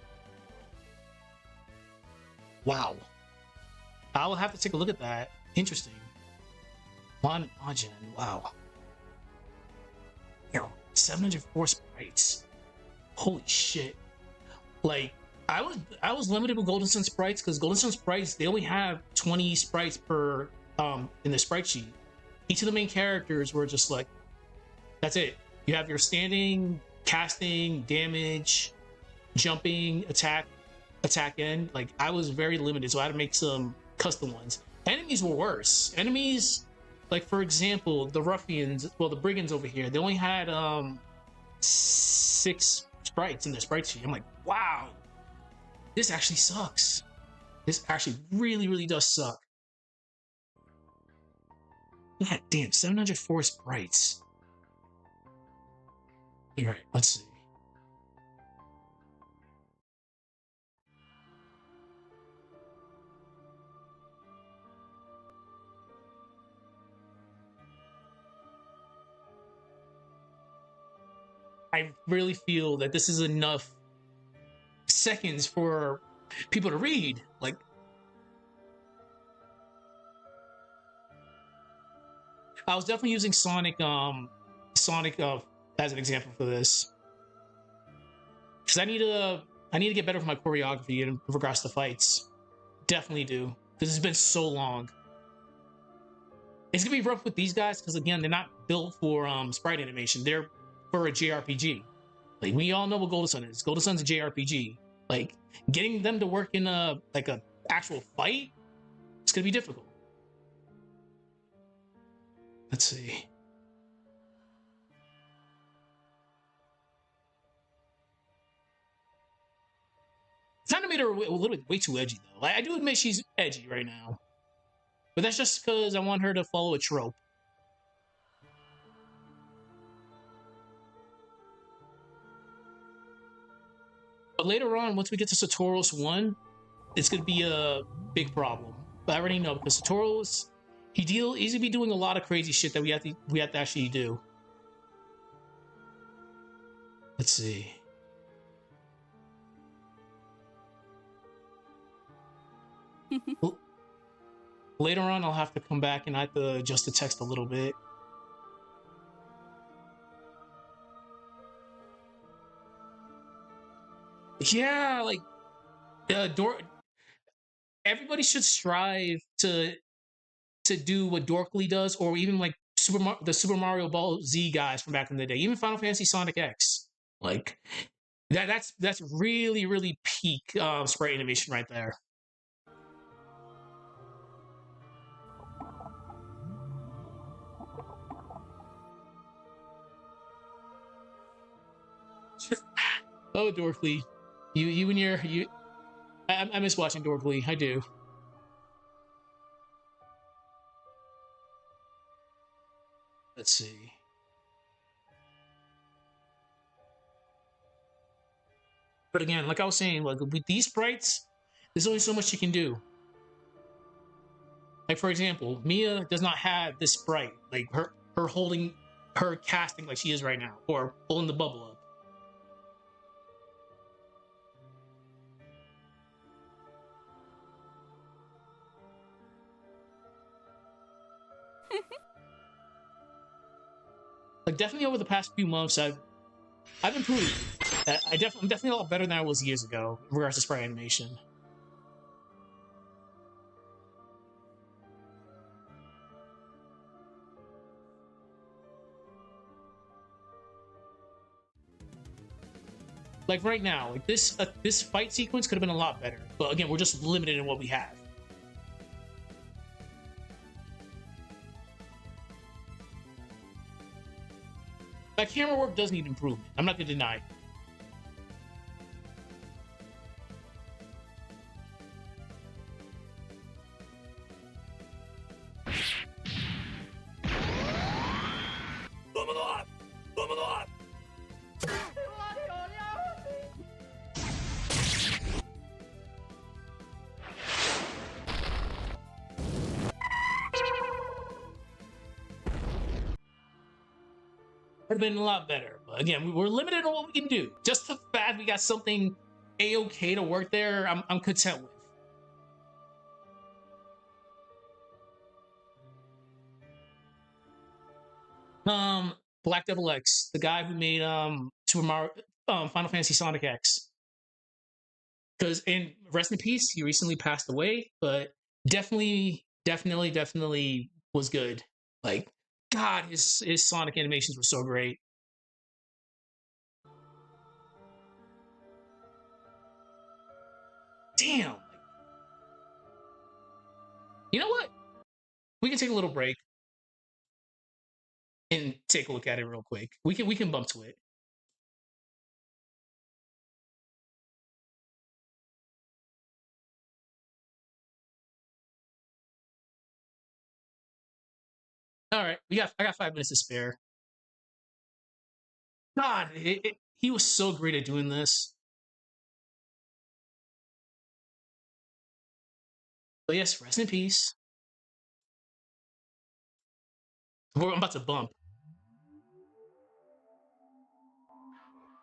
wow. I will have to take a look at that. Interesting. Monogen. Wow. 704 sprites. Holy shit. Like I was limited with Golden Sun sprites because Golden Sun sprites they only have 20 sprites per in the sprite sheet. Each of the main characters were just like that's it. You have your standing, casting, damage, jumping, attack end. Like I was very limited, so I had to make some custom ones. Enemies were worse. Enemies, like for example, the ruffians, well, the brigands over here, they only had 6 sprites in their sprite sheet. I'm like, wow, this actually sucks. This actually really, really does suck. God damn, 704 sprites. All right, let's see. I really feel that this is enough seconds for people to read. Like, I was definitely using Sonic, as an example for this because I need to get better with my choreography in regards to fights. Definitely do because it's been so long. It's gonna be rough with these guys because again, they're not built for sprite animation. They're for a JRPG. Like we all know what Golden Sun is. Golden Sun's a JRPG. Like getting them to work in a actual fight, it's gonna be difficult. Let's see. Kind of made her a little bit way too edgy though. I do admit she's edgy right now, but that's just because I want her to follow a trope. later on, once we get to Satoros 1, it's going to be a big problem. But I already know because Satoros, he's going to be doing a lot of crazy shit that we have to actually do. Let's see. Later on, I'll have to come back and I have to adjust the text a little bit. Yeah, like everybody should strive to do what Dorkly does, or even like the Super Mario Ball Z guys from back in the day, even Final Fantasy Sonic X. Like that's really really peak sprite animation right there. Oh, Dorkly, you and your you. I miss watching Dorkly. I do. Let's see. But again, like I was saying, like with these sprites, there's only so much you can do. Like for example, Mia does not have this sprite, like her holding her casting like she is right now, or holding the bubble up. Like definitely over the past few months, I've improved. I'm definitely a lot better than I was years ago in regards to sprite animation. Like right now, like this fight sequence could have been a lot better, but again, we're just limited in what we have. That camera work does need improvement. I'm not gonna deny it. Have been a lot better, but again, we're limited on what we can do. Just the fact we got something a-okay to work there, I'm content with. Black Devil X, the guy who made Super Mario, Final Fantasy Sonic X. Because in rest in peace, he recently passed away, but definitely was good. Like, God, his Sonic animations were so great. Damn. You know what? We can take a little break and take a look at it real quick. We can bump to it. All right, I got 5 minutes to spare. God, he was so great at doing this. But yes, rest in peace. I'm about to bump.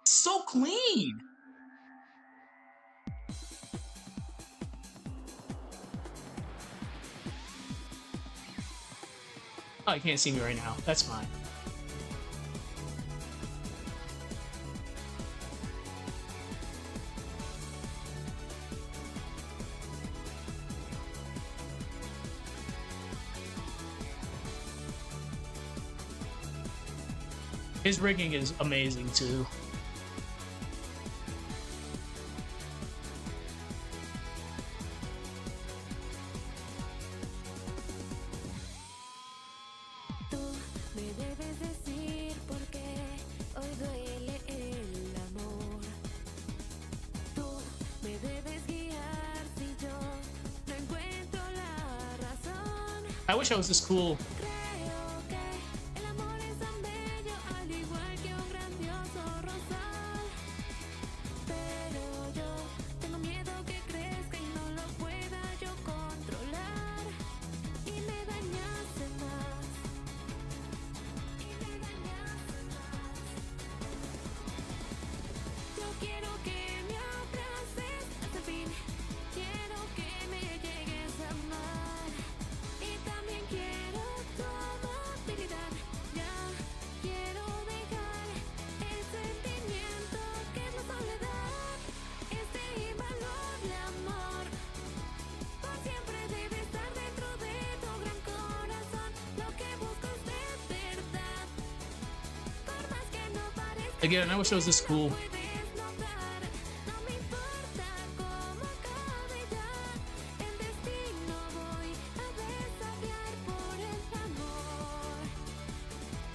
So clean. Oh, you can't see me right now. That's fine. His rigging is amazing too. I wish I was this cool. Again, I wish it was this cool.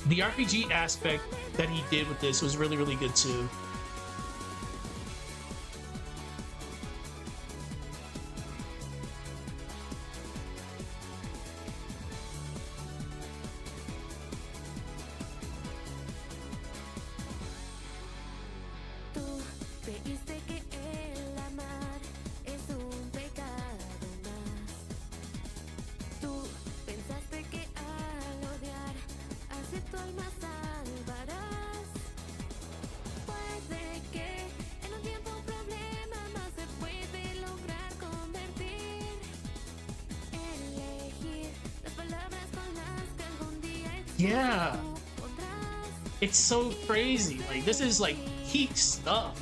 The RPG aspect that he did with this was really, really good too. Yeah, it's so crazy. Like, this is like peak stuff.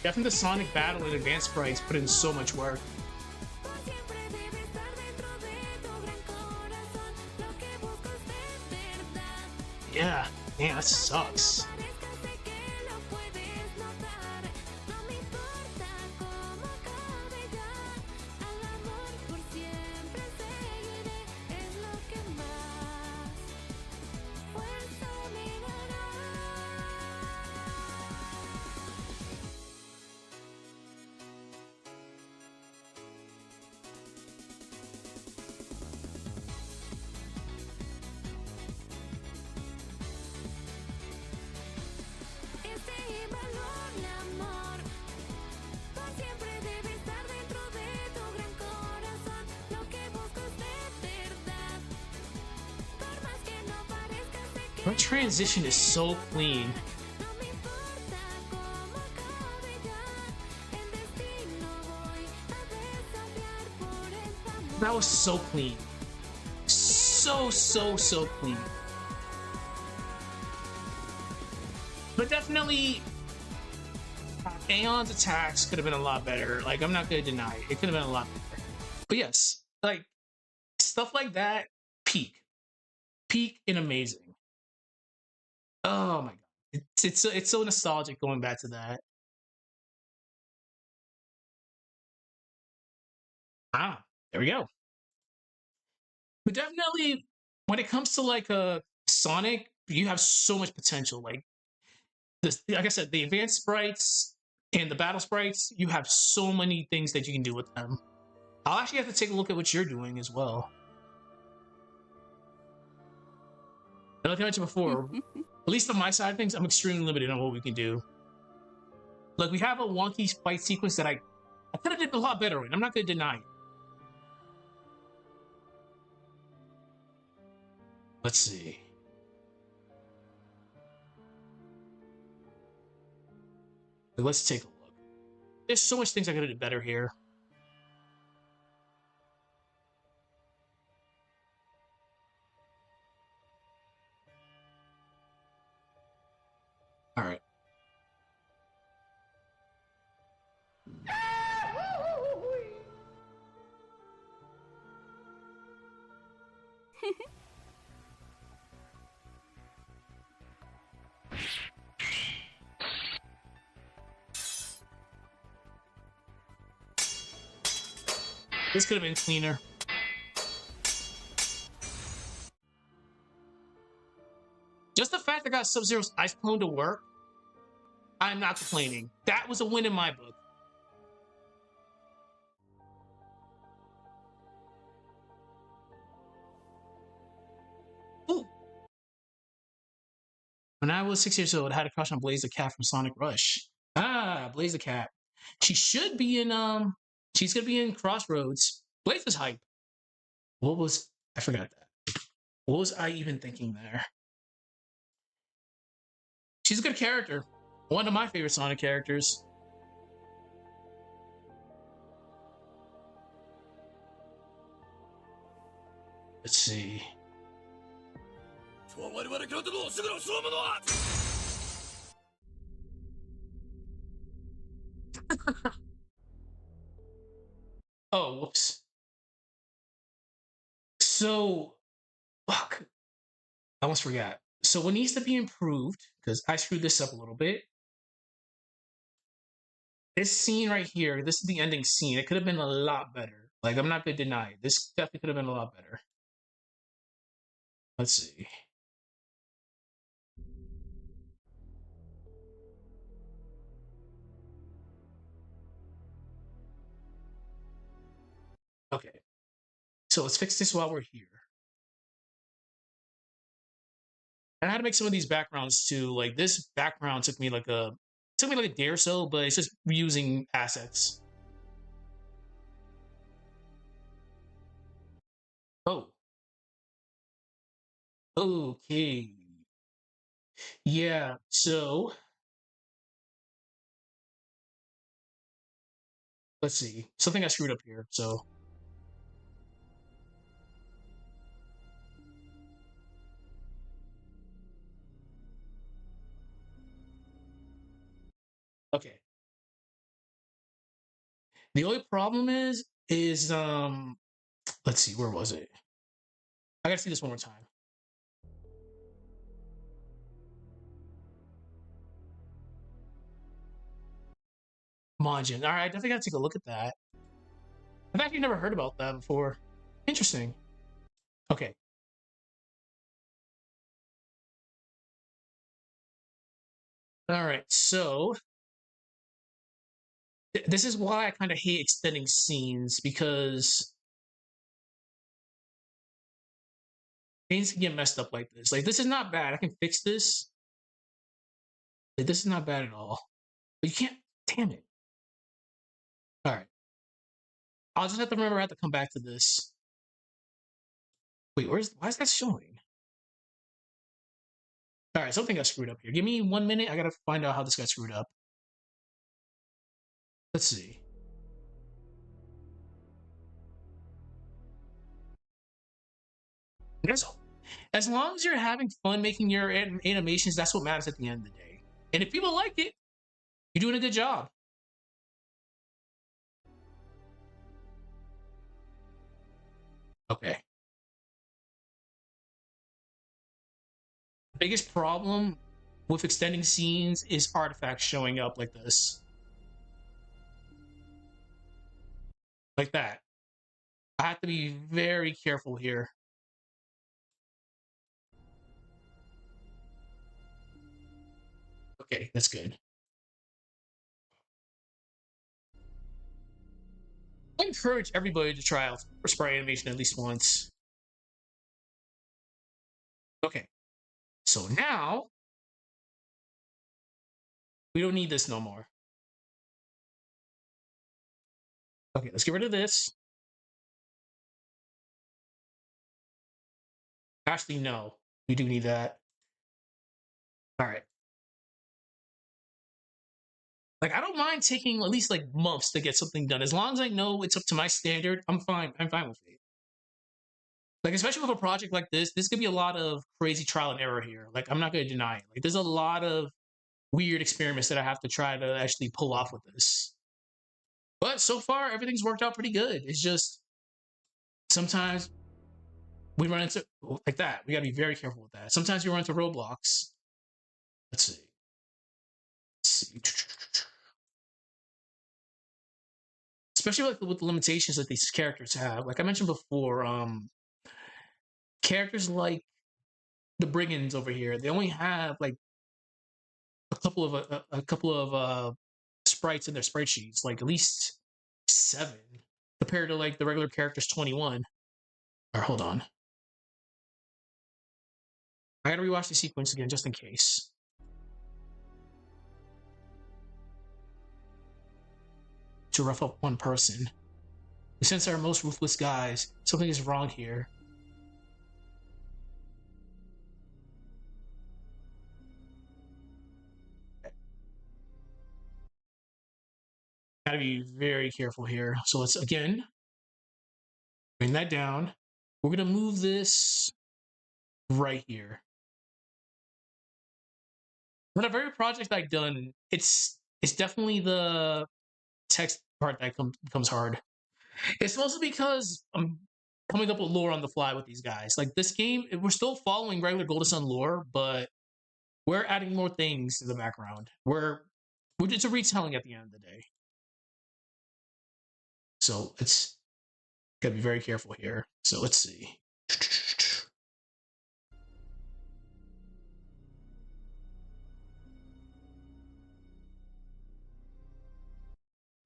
Definitely the Sonic battle and advanced sprites put in so much work. Yeah, man, that sucks. Her transition is so clean. That was so clean. So clean. But definitely, Aeon's attacks could have been a lot better. Like, I'm not gonna deny it. It could have been a lot better. But yes, like, stuff like that, peak. Peak and amazing. Oh my god. It's so nostalgic going back to that. Ah, there we go. But definitely, when it comes to like a Sonic, you have so much potential. Like this, like I said, the advanced sprites and the battle sprites, you have so many things that you can do with them. I'll actually have to take a look at what you're doing as well. And like I mentioned before, at least on my side of things, I'm extremely limited on what we can do. Like, we have a wonky fight sequence that I could have did a lot better in. I'm not going to deny it. Let's see. Let's take a look. There's so much things I could have did better here. All right. This could have been cleaner. Just the fact I got Sub-Zero's Ice Clone to work, I'm not complaining. That was a win in my book. Ooh. When I was 6 years old, I had a crush on Blaze the Cat from Sonic Rush. Ah, Blaze the Cat. She should be in she's gonna be in Crossroads. Blaze is hype. What was I forgot that. What was I even thinking there? She's a good character. One of my favorite Sonic characters. Let's see. Oh, whoops. So, fuck. I almost forgot. So, what needs to be improved, because I screwed this up a little bit. This scene right here, this is the ending scene. It could have been a lot better. Like, I'm not going to deny it. This definitely could have been a lot better. Let's see. Okay. So, let's fix this while we're here. And I had to make some of these backgrounds too. Like, this background took me like a day or so, but it's just reusing assets. Oh, okay. Yeah, so let's see. Something I screwed up here. So, okay. The only problem is let's see, where was it? I gotta see this one more time. Majin. All right, I definitely gotta take a look at that. I've actually never heard about that before. Interesting. Okay. All right. So this is why I kind of hate extending scenes because things can get messed up like this. Like this is not bad. I can fix this. Like, this is not bad at all. But you can't. Damn it. All right. I'll just have to remember I have to come back to this. Wait, why is that showing? All right, something got screwed up here. Give me 1 minute. I gotta find out how this got screwed up. Let's see. There's, as long as you're having fun making your animations, that's what matters at the end of the day. And if people like it, you're doing a good job. Okay. The biggest problem with extending scenes is artifacts showing up like this. Like that. I have to be very careful here. Okay, that's good. I encourage everybody to try out Sprite animation at least once. Okay, so now we don't need this no more. Okay, let's get rid of this. Actually, no, we do need that. All right. Like I don't mind taking at least like months to get something done. As long as I know it's up to my standard, I'm fine. I'm fine with it. Like especially with a project like this could be a lot of crazy trial and error here. Like I'm not gonna deny it. Like there's a lot of weird experiments that I have to try to actually pull off with this. But so far everything's worked out pretty good. It's just sometimes we run into like that. We gotta be very careful with that. Sometimes we run into roadblocks. Let's see. Let's see. Especially like with the limitations that these characters have. Like I mentioned before, characters like the brigands over here, they only have like a couple of sprites in their sprite sheets, like at least 7 compared to like the regular characters 21. Or hold on, I gotta rewatch the sequence again just in case. To rough up one person, since our most ruthless guys, something is wrong here. Gotta be very careful here. So let's again bring that down. We're gonna move this right here. But every project I've done, it's definitely the text part that becomes hard. It's mostly because I'm coming up with lore on the fly with these guys. Like this game, we're still following regular Golden Sun lore, but we're adding more things to the background. We're just a retelling at the end of the day. So it's gotta be very careful here. So let's see.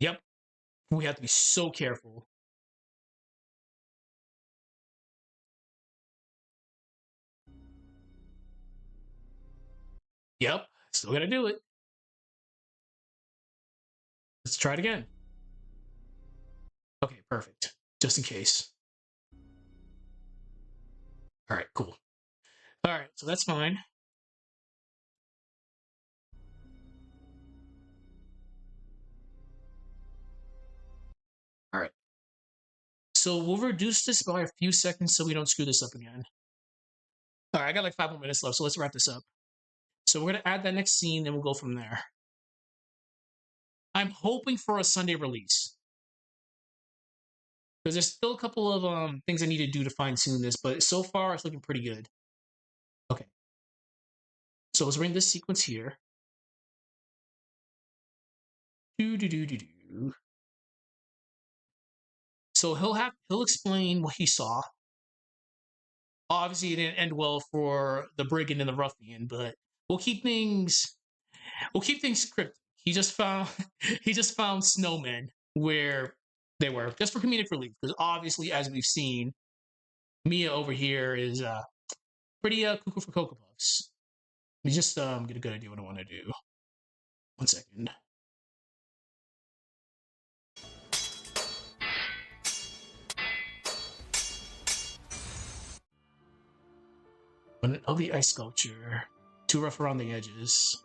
Yep. We have to be so careful. Yep. Still gotta do it. Let's try it again. Okay, perfect. Just in case. All right, cool. All right, so that's fine. All right. So we'll reduce this by a few seconds so we don't screw this up again. All right, I got like 5 more minutes left, so let's wrap this up. So we're gonna add that next scene, and we'll go from there. I'm hoping for a Sunday release because there's still a couple of things I need to do to fine tune this, but so far it's looking pretty good. Okay, so let's bring this sequence here. Do. So he'll explain what he saw. Obviously, it didn't end well for the brigand and the ruffian, but we'll keep things cryptic. He just found snowmen where they were just for comedic relief, because obviously, as we've seen, Mia over here is pretty cuckoo for Cocoa Puffs. Let me just get a good idea what I want to do. 1 second. An ugly ice sculpture, too rough around the edges.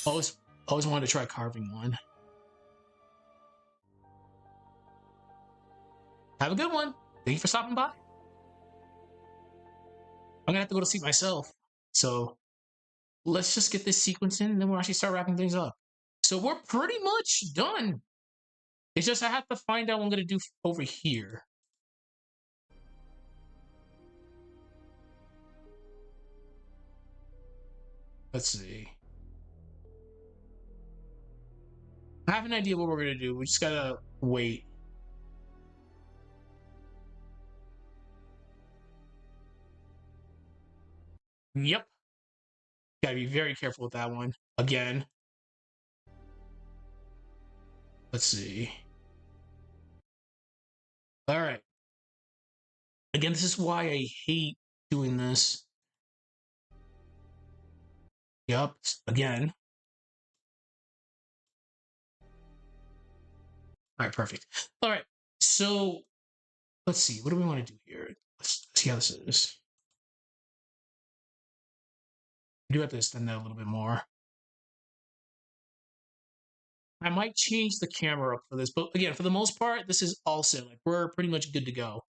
Always wanted to try carving one. Have a good one. Thank you for stopping by. I'm gonna have to go to sleep myself. So let's just get this sequence in and then we'll actually start wrapping things up. So we're pretty much done. It's just I have to find out what I'm gonna do over here. Let's see. I have an idea what we're gonna do. We just gotta wait. Yep. Gotta be very careful with that one. Again. Let's see. All right. Again, this is why I hate doing this. Yep. Again. All right, perfect. All right. So let's see. What do we want to do here? Let's see how this is. We do have to extend that a little bit more. I might change the camera up for this, but again, for the most part, this is all set. Like we're pretty much good to go.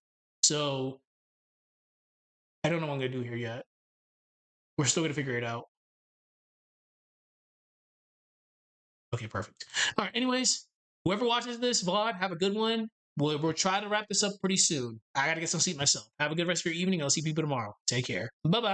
So I don't know what I'm gonna do here yet. We're still gonna figure it out. Okay, perfect. All right. Anyways, whoever watches this VOD, have a good one. We'll try to wrap this up pretty soon. I gotta get some sleep myself. Have a good rest of your evening. I'll see people tomorrow. Take care. Bye bye.